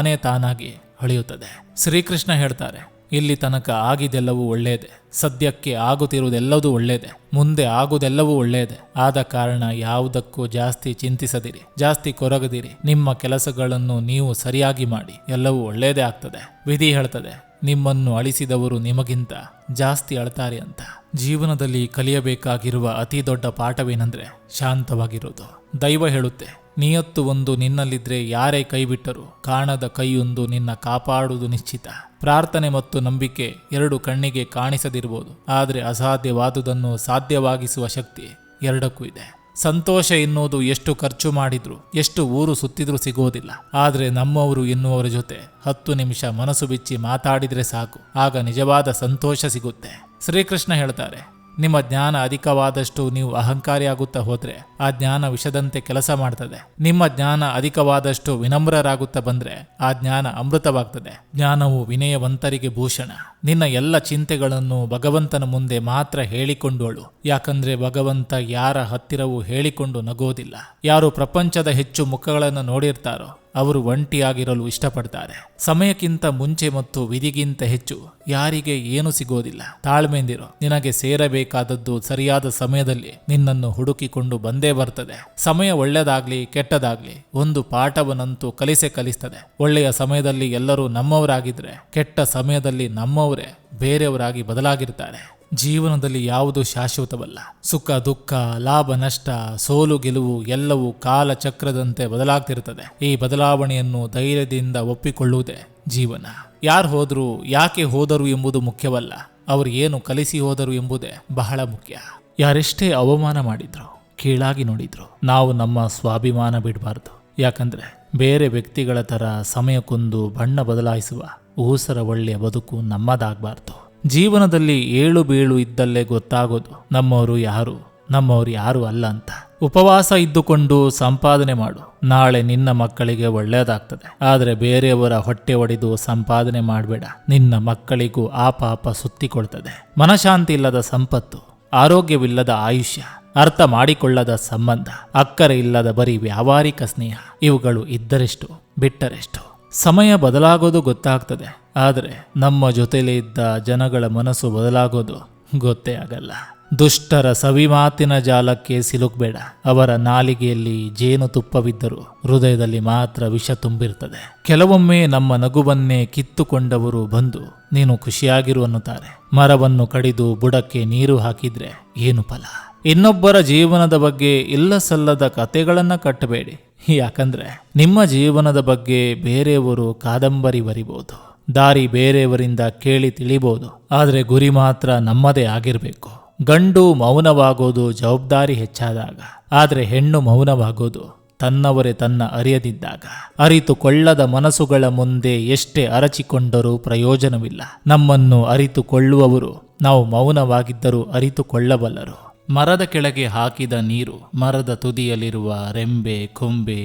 A: ತಾನಾಗಿ ಹೊಳೆಯುತ್ತದೆ. ಶ್ರೀಕೃಷ್ಣ ಹೇಳ್ತಾರೆ, ಇಲ್ಲಿ ತನಕ ಆಗಿದೆಲ್ಲವೂ ಒಳ್ಳೆಯದೇ, ಸದ್ಯಕ್ಕೆ ಆಗುತ್ತಿರುವುದೆಲ್ಲವೂ ಒಳ್ಳೆಯದೇ, ಮುಂದೆ ಆಗುವುದೆಲ್ಲವೂ ಒಳ್ಳೆಯದೇ. ಆದ ಕಾರಣ ಯಾವುದಕ್ಕೂ ಜಾಸ್ತಿ ಚಿಂತಿಸದಿರಿ, ಜಾಸ್ತಿ ಕೊರಗದಿರಿ. ನಿಮ್ಮ ಕೆಲಸಗಳನ್ನು ನೀವು ಸರಿಯಾಗಿ ಮಾಡಿ, ಎಲ್ಲವೂ ಒಳ್ಳೆಯದೇ ಆಗ್ತದೆ. ವಿಧಿ ಹೇಳ್ತದೆ, ನಿಮ್ಮನ್ನು ಅಳಿಸಿದವರು ನಿಮಗಿಂತ ಜಾಸ್ತಿ ಅಳ್ತಾರೆ ಅಂತ. ಜೀವನದಲ್ಲಿ ಕಲಿಯಬೇಕಾಗಿರುವ ಅತಿ ದೊಡ್ಡ ಪಾಠವೇನೆಂದ್ರೆ ಶಾಂತವಾಗಿರೋದು. ದೈವ ಹೇಳುತ್ತೆ, ನಿಯತ್ತು ಒಂದು ನಿನ್ನಲ್ಲಿದ್ರೆ ಯಾರೇ ಕೈ ಬಿಟ್ಟರೂ ಕಾಣದ ಕೈಯೊಂದು ನಿನ್ನ ಕಾಪಾಡುವುದು ನಿಶ್ಚಿತ. ಪ್ರಾರ್ಥನೆ ಮತ್ತು ನಂಬಿಕೆ ಎರಡು ಕಣ್ಣಿಗೆ ಕಾಣಿಸದಿರಬಹುದು, ಆದರೆ ಅಸಾಧ್ಯವಾದುದನ್ನು ಸಾಧ್ಯವಾಗಿಸುವ ಶಕ್ತಿ ಎರಡಕ್ಕೂ ಇದೆ. ಸಂತೋಷ ಎನ್ನುವುದು ಎಷ್ಟು ಖರ್ಚು ಮಾಡಿದ್ರು, ಎಷ್ಟು ಊರು ಸುತ್ತಿದ್ರೂ ಸಿಗೋದಿಲ್ಲ. ಆದರೆ ನಮ್ಮವರು ಎನ್ನುವರ ಜೊತೆ 10 ನಿಮಿಷ ಮನಸ್ಸು ಬಿಚ್ಚಿ ಮಾತಾಡಿದ್ರೆ ಸಾಕು, ಆಗ ನಿಜವಾದ ಸಂತೋಷ ಸಿಗುತ್ತೆ. ಶ್ರೀಕೃಷ್ಣ ಹೇಳ್ತಾರೆ, ನಿಮ್ಮ ಜ್ಞಾನ ಅಧಿಕವಾದಷ್ಟು ನೀವು ಅಹಂಕಾರಿಯಾಗುತ್ತಾ ಹೋದ್ರೆ ಆ ಜ್ಞಾನ ವಿಷದಂತೆ ಕೆಲಸ ಮಾಡ್ತದೆ. ನಿಮ್ಮ ಜ್ಞಾನ ಅಧಿಕವಾದಷ್ಟು ವಿನಮ್ರರಾಗುತ್ತಾ ಬಂದ್ರೆ ಆ ಜ್ಞಾನ ಅಮೃತವಾಗ್ತದೆ. ಜ್ಞಾನವು ವಿನಯವಂತರಿಗೆ ಭೂಷಣ. ನಿನ್ನ ಎಲ್ಲ ಚಿಂತೆಗಳನ್ನು ಭಗವಂತನ ಮುಂದೆ ಮಾತ್ರ ಹೇಳಿಕೊಂಡೋಳು, ಯಾಕಂದ್ರೆ ಭಗವಂತ ಯಾರ ಹತ್ತಿರವೂ ಹೇಳಿಕೊಂಡು ನಗೋದಿಲ್ಲ. ಯಾರು ಪ್ರಪಂಚದ ಹೆಚ್ಚು ಮುಖಗಳನ್ನು ನೋಡಿರ್ತಾರೋ ಅವರು ಒಂಟಿಯಾಗಿರಲು ಇಷ್ಟಪಡ್ತಾರೆ. ಸಮಯಕ್ಕಿಂತ ಮುಂಚೆ ಮತ್ತು ವಿಧಿಗಿಂತ ಹೆಚ್ಚು ಯಾರಿಗೆ ಏನು ಸಿಗೋದಿಲ್ಲ. ತಾಳ್ಮೆಯಿಂದಿರೋ, ನಿನಗೆ ಸೇರಬೇಕಾದದ್ದು ಸರಿಯಾದ ಸಮಯದಲ್ಲಿ ನಿನ್ನನ್ನು ಹುಡುಕಿಕೊಂಡು ಬಂದೇ ಬರ್ತದೆ. ಸಮಯ ಒಳ್ಳೆದಾಗ್ಲಿ ಕೆಟ್ಟದಾಗ್ಲಿ ಒಂದು ಪಾಠವನ್ನಂತೂ ಕಲಿಸ್ತದೆ. ಒಳ್ಳೆಯ ಸಮಯದಲ್ಲಿ ಎಲ್ಲರೂ ನಮ್ಮವರಾಗಿದ್ರೆ, ಕೆಟ್ಟ ಸಮಯದಲ್ಲಿ ನಮ್ಮವರೇ ಬೇರೆಯವರಾಗಿ ಬದಲಾಗಿರ್ತಾರೆ. ಜೀವನದಲ್ಲಿ ಯಾವುದು ಶಾಶ್ವತವಲ್ಲ. ಸುಖ ದುಃಖ, ಲಾಭ ನಷ್ಟ, ಸೋಲು ಗೆಲುವು ಎಲ್ಲವೂ ಕಾಲಚಕ್ರದಂತೆ ಬದಲಾಗ್ತಿರ್ತದೆ. ಈ ಬದಲಾವಣೆಯನ್ನು ಧೈರ್ಯದಿಂದ ಒಪ್ಪಿಕೊಳ್ಳುವುದೇ ಜೀವನ. ಯಾರು ಹೋದ್ರು, ಯಾಕೆ ಹೋದರು ಎಂಬುದು ಮುಖ್ಯವಲ್ಲ, ಅವರು ಏನು ಕಲಿಸಿ ಹೋದರು ಎಂಬುದೇ ಬಹಳ ಮುಖ್ಯ. ಯಾರೆಷ್ಟೇ ಅವಮಾನ ಮಾಡಿದ್ರು, ಕೀಳಾಗಿ ನೋಡಿದ್ರು, ನಾವು ನಮ್ಮ ಸ್ವಾಭಿಮಾನ ಬಿಡಬಾರ್ದು. ಯಾಕಂದ್ರೆ ಬೇರೆ ವ್ಯಕ್ತಿಗಳ ತರ ಸಮಯಕ್ಕೊಂದು ಬಣ್ಣ ಬದಲಾಯಿಸುವ ಊಸರ ಒಳ್ಳೆಯ ಬದುಕು ನಮ್ಮದಾಗಬಾರ್ದು. ಜೀವನದಲ್ಲಿ ಏಳು ಬೀಳು ಇದ್ದಲ್ಲೇ ಗೊತ್ತಾಗೋದು ನಮ್ಮವರು ಯಾರು ಅಲ್ಲ ಅಂತ. ಉಪವಾಸ ಇದ್ದುಕೊಂಡು ಸಂಪಾದನೆ ಮಾಡು, ನಾಳೆ ನಿನ್ನ ಮಕ್ಕಳಿಗೆ ಒಳ್ಳೆಯದಾಗ್ತದೆ. ಆದರೆ ಬೇರೆಯವರ ಹೊಟ್ಟೆ ಒಡೆದು ಸಂಪಾದನೆ ಮಾಡಬೇಡ, ನಿನ್ನ ಮಕ್ಕಳಿಗೂ ಆ ಪಾಪ ಸುತ್ತಿಕೊಳ್ತದೆ. ಮನಶಾಂತಿ ಇಲ್ಲದ ಸಂಪತ್ತು, ಆರೋಗ್ಯವಿಲ್ಲದ ಆಯುಷ್ಯ, ಅರ್ಥ ಮಾಡಿಕೊಳ್ಳದ ಸಂಬಂಧ, ಅಕ್ಕರೆ ಇಲ್ಲದ ಬರೀ ವ್ಯಾವಹಾರಿಕ ಸ್ನೇಹ, ಇವುಗಳು ಇದ್ದರೆಷ್ಟು ಬಿಟ್ಟರೆಷ್ಟು. ಸಮಯ ಬದಲಾಗೋದು ಗೊತ್ತಾಗ್ತದೆ, ಆದರೆ ನಮ್ಮ ಜೊತೆಲೇ ಇದ್ದ ಜನಗಳ ಮನಸ್ಸು ಬದಲಾಗೋದು ಗೊತ್ತೇ ಆಗಲ್ಲ. ದುಷ್ಟರ ಸವಿಮಾತಿನ ಜಾಲಕ್ಕೆ ಸಿಲುಕಬೇಡ. ಅವರ ನಾಲಿಗೆಯಲ್ಲಿ ಜೇನು ತುಪ್ಪವಿದ್ದರೂ ಹೃದಯದಲ್ಲಿ ಮಾತ್ರ ವಿಷ ತುಂಬಿರ್ತದೆ. ಕೆಲವೊಮ್ಮೆ ನಮ್ಮ ನಗುವನ್ನೇ ಕಿತ್ತುಕೊಂಡವರು ಬಂದು ನೀನು ಖುಷಿಯಾಗಿರು ಅನ್ನುತ್ತಾರೆ. ಮರವನ್ನು ಕಡಿದು ಬುಡಕ್ಕೆ ನೀರು ಹಾಕಿದ್ರೆ ಏನು ಫಲ? ಇನ್ನೊಬ್ಬರ ಜೀವನದ ಬಗ್ಗೆ ಇಲ್ಲ ಸಲ್ಲದ ಕತೆಗಳನ್ನ ಕಟ್ಟಬೇಡಿ. ಯಾಕಂದ್ರೆ ನಿಮ್ಮ ಜೀವನದ ಬಗ್ಗೆ ಬೇರೆಯವರು ಕಾದಂಬರಿ ಬರಿಬಹುದು, ದಾರಿ ಬೇರೆಯವರಿಂದ ಕೇಳಿ ತಿಳಿಬಹುದು, ಆದರೆ ಗುರಿ ಮಾತ್ರ ನಮ್ಮದೇ ಆಗಿರಬೇಕು. ಗಂಡು ಮೌನವಾಗೋದು ಜವಾಬ್ದಾರಿ ಹೆಚ್ಚಾದಾಗ, ಆದರೆ ಹೆಣ್ಣು ಮೌನವಾಗೋದು ತನ್ನವರೇ ತನ್ನ ಅರಿಯದಿದ್ದಾಗ. ಅರಿತುಕೊಳ್ಳದ ಮನಸ್ಸುಗಳ ಮುಂದೆ ಎಷ್ಟೇ ಅರಚಿಕೊಂಡರೂ ಪ್ರಯೋಜನವಿಲ್ಲ. ನಮ್ಮನ್ನು ಅರಿತುಕೊಳ್ಳುವವರು ನಾವು ಮೌನವಾಗಿದ್ದರೂ ಅರಿತುಕೊಳ್ಳಬಲ್ಲರು. ಮರದ ಕೆಳಗೆ ಹಾಕಿದ ನೀರು ಮರದ ತುದಿಯಲ್ಲಿರುವ ರೆಂಬೆ, ಕೊಂಬೆ,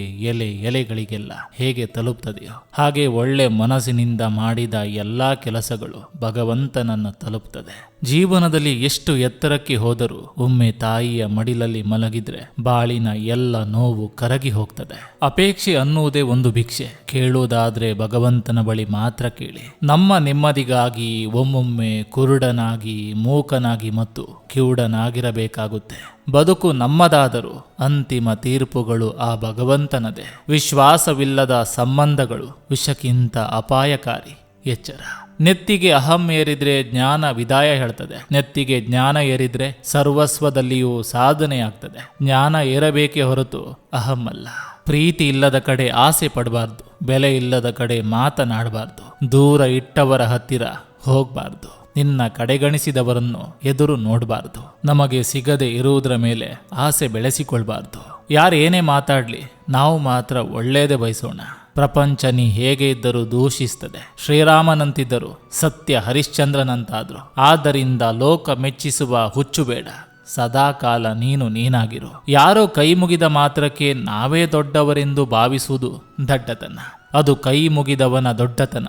A: ಎಲೆಗಳಿಗೆಲ್ಲ ಹೇಗೆ ತಲುಪ್ತದೆಯೋ ಹಾಗೆ ಒಳ್ಳೆ ಮನಸ್ಸಿನಿಂದ ಮಾಡಿದ ಎಲ್ಲಾ ಕೆಲಸಗಳು ಭಗವಂತನನ್ನು ತಲುಪ್ತದೆ. ಜೀವನದಲ್ಲಿ ಎಷ್ಟು ಎತ್ತರಕ್ಕೆ ಹೋದರೂ ಒಮ್ಮೆ ತಾಯಿಯ ಮಡಿಲಲ್ಲಿ ಮಲಗಿದ್ರೆ ಬಾಳಿನ ಎಲ್ಲ ನೋವು ಕರಗಿ ಹೋಗ್ತದೆ. ಅಪೇಕ್ಷೆ ಅನ್ನುವುದೇ ಒಂದು ಭಿಕ್ಷೆ. ಕೇಳುವುದಾದ್ರೆ ಭಗವಂತನ ಬಳಿ ಮಾತ್ರ ಕೇಳಿ. ನಮ್ಮ ನೆಮ್ಮದಿಗಾಗಿ ಒಮ್ಮೊಮ್ಮೆ ಕುರುಡನಾಗಿ, ಮೂಕನಾಗಿ ಮತ್ತು ಕಿವುಡನಾಗಿರಬೇಕಾಗುತ್ತೆ. ಬದುಕು ನಮ್ಮದಾದರೂ ಅಂತಿಮ ತೀರ್ಪುಗಳು ಆ ಭಗವಂತನದೇ. ವಿಶ್ವಾಸವಿಲ್ಲದ ಸಂಬಂಧಗಳು ವಿಷಕ್ಕಿಂತ ಅಪಾಯಕಾರಿ. ಎಚ್ಚರ. ನೆತ್ತಿಗೆ ಅಹಂ ಏರಿದ್ರೆ ಜ್ಞಾನ ವಿದಾಯ ಹೇಳ್ತದೆ. ನೆತ್ತಿಗೆ ಜ್ಞಾನ ಏರಿದ್ರೆ ಸರ್ವಸ್ವದಲ್ಲಿಯೂ ಸಾಧನೆ ಆಗ್ತದೆ. ಜ್ಞಾನ ಏರಬೇಕೇ ಹೊರತು ಅಹಂ ಅಲ್ಲ. ಪ್ರೀತಿ ಇಲ್ಲದ ಕಡೆ ಆಸೆ ಪಡಬಾರ್ದು. ಬೆಲೆ ಇಲ್ಲದ ಕಡೆ ಮಾತನಾಡಬಾರ್ದು. ದೂರ ಇಟ್ಟವರ ಹತ್ತಿರ ಹೋಗಬಾರ್ದು. ನಿನ್ನ ಕಡೆಗಣಿಸಿದವರನ್ನು ಎದುರು ನೋಡಬಾರ್ದು. ನಮಗೆ ಸಿಗದೆ ಇರುವುದರ ಮೇಲೆ ಆಸೆ ಬೆಳೆಸಿಕೊಳ್ಬಾರ್ದು. ಯಾರೇನೇ ಮಾತಾಡ್ಲಿ ನಾವು ಮಾತ್ರ ಒಳ್ಳೇದೇ ಬಯಸೋಣ. ಪ್ರಪಂಚ ನೀ ಹೇಗೆ ಇದ್ದರೂ ದೂಷಿಸ್ತದೆ. ಶ್ರೀರಾಮನಂತಿದ್ದರು, ಸತ್ಯ ಹರಿಶ್ಚಂದ್ರನಂತಾದ್ರು. ಆದ್ದರಿಂದ ಲೋಕ ಮೆಚ್ಚಿಸುವ ಹುಚ್ಚು ಬೇಡ. ಸದಾಕಾಲ ನೀನಾಗಿರು. ಯಾರೋ ಕೈ ಮುಗಿದ ಮಾತ್ರಕ್ಕೆ ನಾವೇ ದೊಡ್ಡವರೆಂದು ಭಾವಿಸುವುದು ದಡ್ಡತನ. ಅದು ಕೈ ಮುಗಿದವನ ದೊಡ್ಡತನ.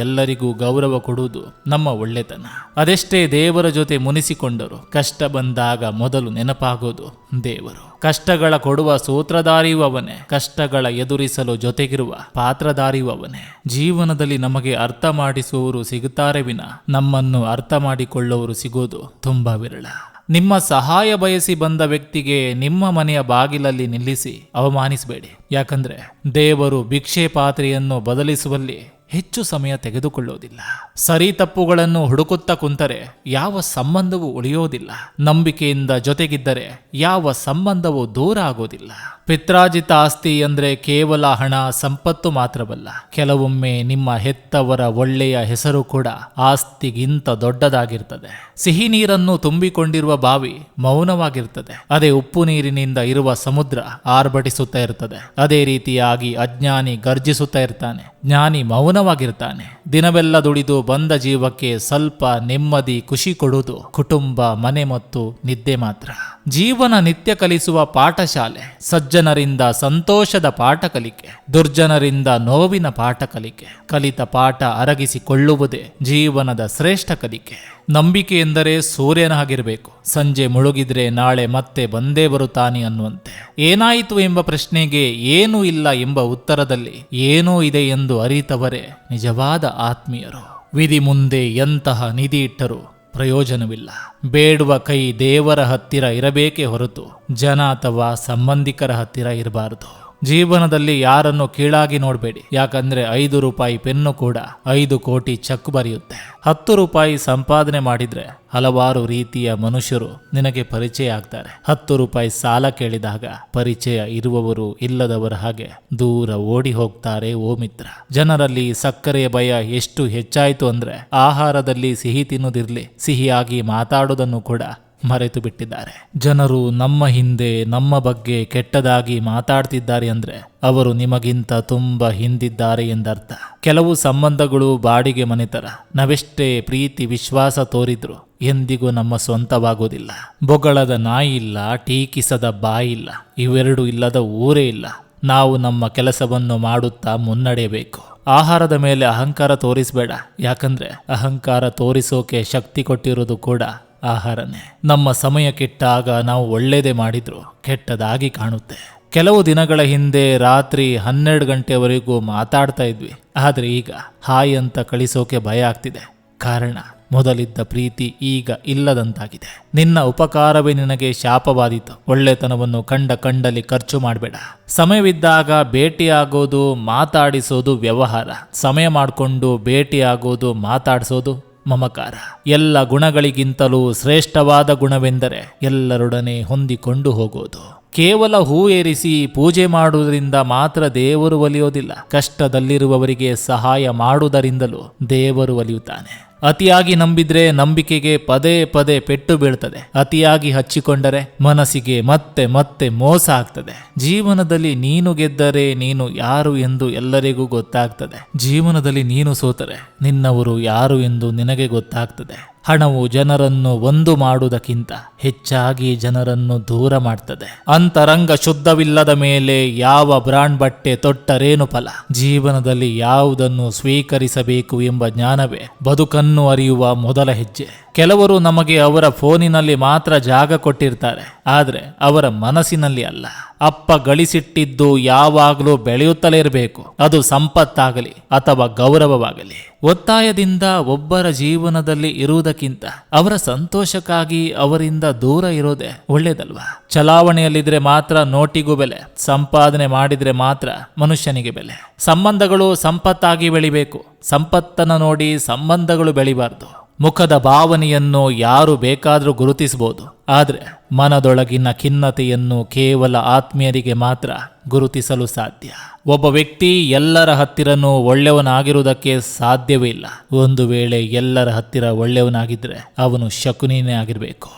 A: ಎಲ್ಲರಿಗೂ ಗೌರವ ಕೊಡುವುದು ನಮ್ಮ ಒಳ್ಳೆತನ. ಅದೆಷ್ಟೇ ದೇವರ ಜೊತೆ ಮುನಿಸಿಕೊಂಡರು, ಕಷ್ಟ ಬಂದಾಗ ಮೊದಲು ನೆನಪಾಗೋದು ದೇವರು. ಕಷ್ಟಗಳ ಕೊಡುವ ಸೂತ್ರಧಾರಿಯೂ ಅವನೇ. ಕಷ್ಟಗಳ ಎದುರಿಸಲು ಜೊತೆಗಿರುವ ಪಾತ್ರಧಾರಿಯೂ ಅವನೇ. ಜೀವನದಲ್ಲಿ ನಮಗೆ ಅರ್ಥ ಮಾಡಿಸುವವರು ಸಿಗುತ್ತಾರೆ ವಿನ ನಮ್ಮನ್ನು ಅರ್ಥ ಮಾಡಿಕೊಳ್ಳುವವರು ಸಿಗೋದು ತುಂಬಾ ವಿರಳ. ನಿಮ್ಮ ಸಹಾಯ ಬಯಸಿ ಬಂದ ವ್ಯಕ್ತಿಗೆ ನಿಮ್ಮ ಮನೆಯ ಬಾಗಿಲಲ್ಲಿ ನಿಲ್ಲಿಸಿ ಅವಮಾನಿಸಬೇಡಿ. ಯಾಕಂದ್ರೆ ದೇವರು ಭಿಕ್ಷೆ ಪಾತ್ರೆಯನ್ನು ಬದಲಿಸುವಲ್ಲಿ ಹೆಚ್ಚು ಸಮಯ ತೆಗೆದುಕೊಳ್ಳೋದಿಲ್ಲ. ಸರಿ ತಪ್ಪುಗಳನ್ನು ಹುಡುಕುತ್ತಾ ಕುಂತರೆ ಯಾವ ಸಂಬಂಧವೂ ಉಳಿಯೋದಿಲ್ಲ. ನಂಬಿಕೆಯಿಂದ ಜೊತೆಗಿದ್ದರೆ ಯಾವ ಸಂಬಂಧವೂ ದೂರ ಆಗೋದಿಲ್ಲ. ಪಿತ್ರಾರ್ಜಿತ ಆಸ್ತಿ ಅಂದ್ರೆ ಕೇವಲ ಹಣ, ಸಂಪತ್ತು ಮಾತ್ರವಲ್ಲ. ಕೆಲವೊಮ್ಮೆ ನಿಮ್ಮ ಹೆತ್ತವರ ಒಳ್ಳೆಯ ಹೆಸರು ಕೂಡ ಆಸ್ತಿಗಿಂತ ದೊಡ್ಡದಾಗಿರ್ತದೆ. ಸಿಹಿ ನೀರನ್ನು ತುಂಬಿಕೊಂಡಿರುವ ಬಾವಿ ಮೌನವಾಗಿರ್ತದೆ. ಅದೇ ಉಪ್ಪು ನೀರಿನಿಂದ ಇರುವ ಸಮುದ್ರ ಆರ್ಭಟಿಸುತ್ತಾ ಇರ್ತದೆ. ಅದೇ ರೀತಿಯಾಗಿ ಅಜ್ಞಾನಿ ಗರ್ಜಿಸುತ್ತಾ ಇರ್ತಾನೆ, ಜ್ಞಾನಿ ಮೌನವಾಗಿರ್ತಾನೆ. ದಿನವೆಲ್ಲ ದುಡಿದು ಬಂದ ಜೀವಕ್ಕೆ ಸ್ವಲ್ಪ ನೆಮ್ಮದಿ, ಖುಷಿ ಕೊಡುವುದು ಕುಟುಂಬ, ಮನೆ ಮತ್ತು ನಿದ್ದೆ ಮಾತ್ರ. ಜೀವನ ನಿತ್ಯ ಕಲಿಸುವ ಪಾಠಶಾಲೆ. ಸಜ್ಜನರಿಂದ ಸಂತೋಷದ ಪಾಠ ಕಲಿಕೆ, ದುರ್ಜನರಿಂದ ನೋವಿನ ಪಾಠ ಕಲಿಕೆ. ಕಲಿತ ಪಾಠ ಅರಗಿಸಿಕೊಳ್ಳುವುದೇ ಜೀವನದ ಶ್ರೇಷ್ಠ ಕಲಿಕೆ. ನಂಬಿಕೆ ಎಂದರೆ ಸೂರ್ಯನ ಹಾಗಿರಬೇಕು. ಸಂಜೆ ಮುಳುಗಿದ್ರೆ ನಾಳೆ ಮತ್ತೆ ಬಂದೇ ಬರುತ್ತಾನೆ ಅನ್ನುವಂತೆ. ಏನಾಯಿತು ಎಂಬ ಪ್ರಶ್ನೆಗೆ ಏನೂ ಇಲ್ಲ ಎಂಬ ಉತ್ತರದಲ್ಲಿ ಏನೂ ಇದೆ ಎಂದು ಅರಿತವರೇ ನಿಜವಾದ ಆತ್ಮೀಯರು. ವಿಧಿ ಮುಂದೆ ಎಂತಹ ನಿಧಿ ಇಟ್ಟರೂ ಪ್ರಯೋಜನವಿಲ್ಲ. ಬೇಡುವ ಕೈ ದೇವರ ಹತ್ತಿರ ಇರಬೇಕೇ ಹೊರತು ಜನ ಅಥವಾ ಸಂಬಂಧಿಕರ ಹತ್ತಿರ ಇರಬಾರದು. ಜೀವನದಲ್ಲಿ ಯಾರನ್ನು ಕೀಳಾಗಿ ನೋಡಬೇಡಿ. ಯಾಕಂದ್ರೆ 5 ರೂಪಾಯಿ ಪೆನ್ನು ಕೂಡ 5 ಕೋಟಿ ಚೆಕ್ ಬರೆಯುತ್ತೆ. 10 ರೂಪಾಯಿ ಸಂಪಾದನೆ ಮಾಡಿದ್ರೆ ಹಲವಾರು ರೀತಿಯ ಮನುಷ್ಯರು ನಿನಗೆ ಪರಿಚಯ ಆಗ್ತಾರೆ. 10 ರೂಪಾಯಿ ಸಾಲ ಕೇಳಿದಾಗ ಪರಿಚಯ ಇರುವವರು ಇಲ್ಲದವರ ಹಾಗೆ ದೂರ ಓಡಿ ಹೋಗ್ತಾರೆ. ಓ ಮಿತ್ರ, ಜನರಲ್ಲಿ ಸಕ್ಕರೆಯ ಭಯ ಎಷ್ಟು ಹೆಚ್ಚಾಯಿತು ಅಂದ್ರೆ ಆಹಾರದಲ್ಲಿ ಸಿಹಿ ತಿನ್ನುವುದಿರ್ಲಿ, ಸಿಹಿಯಾಗಿ ಮಾತಾಡೋದನ್ನು ಕೂಡ ಮರೆತು ಬಿಟ್ಟಿದ್ದಾರೆ. ಜನರು ನಮ್ಮ ಹಿಂದೆ ನಮ್ಮ ಬಗ್ಗೆ ಕೆಟ್ಟದಾಗಿ ಮಾತಾಡ್ತಿದ್ದಾರೆ ಅಂದ್ರೆ ಅವರು ನಿಮಗಿಂತ ತುಂಬಾ ಹಿಂದಿದ್ದಾರೆ ಎಂದರ್ಥ. ಕೆಲವು ಸಂಬಂಧಗಳು ಬಾಡಿಗೆ ಮನೆತರ. ನಾವೆಷ್ಟೇ ಪ್ರೀತಿ ವಿಶ್ವಾಸ ತೋರಿದ್ರು ಎಂದಿಗೂ ನಮ್ಮ ಸ್ವಂತವಾಗೋದಿಲ್ಲ. ಬೊಗಳದ ನಾಯಿ ಇಲ್ಲ, ಟೀಕಿಸದ ಬಾಯಿ ಇಲ್ಲ. ಇವೆರಡು ಇಲ್ಲದ ಊರೇ ಇಲ್ಲ. ನಾವು ನಮ್ಮ ಕೆಲಸವನ್ನು ಮಾಡುತ್ತಾ ಮುನ್ನಡೆಯಬೇಕು. ಆಹಾರದ ಮೇಲೆ ಅಹಂಕಾರ ತೋರಿಸಬೇಡ. ಯಾಕಂದ್ರೆ ಅಹಂಕಾರ ತೋರಿಸೋಕೆ ಶಕ್ತಿ ಕೊಟ್ಟಿರೋದು ಕೂಡ ಆಹಾರನೇ. ನಮ್ಮ ಸಮಯ ಕೆಟ್ಟಾಗ ನಾವು ಒಳ್ಳೇದೇ ಮಾಡಿದ್ರು ಕೆಟ್ಟದಾಗಿ ಕಾಣುತ್ತೆ. ಕೆಲವು ದಿನಗಳ ಹಿಂದೆ ರಾತ್ರಿ 12 ಗಂಟೆವರೆಗೂ ಮಾತಾಡ್ತಾ ಇದ್ವಿ. ಆದ್ರೆ ಈಗ ಹಾಯ್ ಅಂತ ಕಳಿಸೋಕೆ ಭಯ ಆಗ್ತಿದೆ. ಕಾರಣ ಮೊದಲಿದ್ದ ಪ್ರೀತಿ ಈಗ ಇಲ್ಲದಂತಾಗಿದೆ. ನಿನ್ನ ಉಪಕಾರವೇ ನಿನಗೆ ಶಾಪವಾದೀತು. ಒಳ್ಳೆತನವನ್ನು ಕಂಡಲ್ಲಿ ಖರ್ಚು ಮಾಡಬೇಡ. ಸಮಯವಿದ್ದಾಗ ಭೇಟಿಯಾಗೋದು, ಮಾತಾಡಿಸೋದು ವ್ಯವಹಾರ. ಸಮಯ ಮಾಡಿಕೊಂಡು ಭೇಟಿಯಾಗೋದು, ಮಾತಾಡಿಸೋದು ಮಮಕಾರ. ಎಲ್ಲ ಗುಣಗಳಿಗಿಂತಲೂ ಶ್ರೇಷ್ಠವಾದ ಗುಣವೆಂದರೆ ಎಲ್ಲರೊಡನೆ ಹೊಂದಿಕೊಂಡು ಹೋಗೋದು. ಕೇವಲ ಹೂ ಏರಿಸಿ ಪೂಜೆ ಮಾಡುವುದರಿಂದ ಮಾತ್ರ ದೇವರು ಒಲಿಯೋದಿಲ್ಲ. ಕಷ್ಟದಲ್ಲಿರುವವರಿಗೆ ಸಹಾಯ ಮಾಡುವುದರಿಂದಲೂ ದೇವರು ಒಲಿಯುತ್ತಾನೆ. ಅತಿಯಾಗಿ ನಂಬಿದ್ರೆ ನಂಬಿಕೆಗೆ ಪದೇ ಪದೇ ಪೆಟ್ಟು ಬೀಳ್ತದೆ. ಅತಿಯಾಗಿ ಹಚ್ಚಿಕೊಂಡರೆ ಮನಸ್ಸಿಗೆ ಮತ್ತೆ ಮತ್ತೆ ಮೋಸ ಆಗ್ತದೆ. ಜೀವನದಲ್ಲಿ ನೀನು ಗೆದ್ದರೆ ನೀನು ಯಾರು ಎಂದು ಎಲ್ಲರಿಗೂ ಗೊತ್ತಾಗ್ತದೆ. ಜೀವನದಲ್ಲಿ ನೀನು ಸೋತರೆ ನಿನ್ನವರು ಯಾರು ಎಂದು ನಿನಗೆ ಗೊತ್ತಾಗ್ತದೆ. ಹಣವು ಜನರನ್ನು ಒಂದು ಮಾಡುವುದಕ್ಕಿಂತ ಹೆಚ್ಚಾಗಿ ಜನರನ್ನು ದೂರ ಮಾಡ್ತದೆ. ಅಂತರಂಗ ಶುದ್ಧವಿಲ್ಲದ ಮೇಲೆ ಯಾವ ಬ್ರಾಂಡ್ ಬಟ್ಟೆ ತೊಟ್ಟರೇನು ಫಲ? ಜೀವನದಲ್ಲಿ ಯಾವುದನ್ನು ಸ್ವೀಕರಿಸಬೇಕು ಎಂಬ ಜ್ಞಾನವೇ ಬದುಕನ್ನು ಅರಿಯುವ ಮೊದಲ ಹೆಜ್ಜೆ. ಕೆಲವರು ನಮಗೆ ಅವರ ಫೋನಿನಲ್ಲಿ ಮಾತ್ರ ಜಾಗ ಕೊಟ್ಟಿರ್ತಾರೆ, ಆದ್ರೆ ಅವರ ಮನಸ್ಸಿನಲ್ಲಿ ಅಲ್ಲ. ಅಪ್ಪ ಗಳಿಸಿಟ್ಟಿದ್ದು ಯಾವಾಗಲೂ ಬೆಳೆಯುತ್ತಲೇ ಇರಬೇಕು, ಅದು ಸಂಪತ್ತಾಗಲಿ ಅಥವಾ ಗೌರವವಾಗಲಿ. ಒತ್ತಾಯದಿಂದ ಒಬ್ಬರ ಜೀವನದಲ್ಲಿ ಇರುವುದಕ್ಕಿಂತ ಅವರ ಸಂತೋಷಕ್ಕಾಗಿ ಅವರಿಂದ ದೂರ ಇರೋದೇ ಒಳ್ಳೇದಲ್ವಾ? ಚಲಾವಣೆಯಲ್ಲಿದ್ರೆ ಮಾತ್ರ ನೋಟಿಗೂ ಬೆಲೆ, ಸಂಪಾದನೆ ಮಾಡಿದ್ರೆ ಮಾತ್ರ ಮನುಷ್ಯನಿಗೆ ಬೆಲೆ. ಸಂಬಂಧಗಳು ಸಂಪತ್ತಾಗಿ ಬೆಳಿಬೇಕು, ಸಂಪತ್ತನ್ನು ನೋಡಿ ಸಂಬಂಧಗಳು ಬೆಳಿಬಾರ್ದು. ಮುಖದ ಭಾವನೆಯನ್ನು ಯಾರು ಬೇಕಾದರೂ ಗುರುತಿಸಬಹುದು, ಆದರೆ ಮನದೊಳಗಿನ ಖಿನ್ನತೆಯನ್ನು ಕೇವಲ ಆತ್ಮೀಯರಿಗೆ ಮಾತ್ರ ಗುರುತಿಸಲು ಸಾಧ್ಯ. ಒಬ್ಬ ವ್ಯಕ್ತಿ ಎಲ್ಲರ ಹತ್ತಿರನೂ ಒಳ್ಳೆಯವನಾಗಿರುವುದಕ್ಕೆ ಸಾಧ್ಯವೇ ಇಲ್ಲ. ಒಂದು ವೇಳೆ ಎಲ್ಲರ ಹತ್ತಿರ ಒಳ್ಳೆಯವನಾಗಿದ್ರೆ ಅವನು ಶಕುನಿನೇ ಆಗಿರಬೇಕು.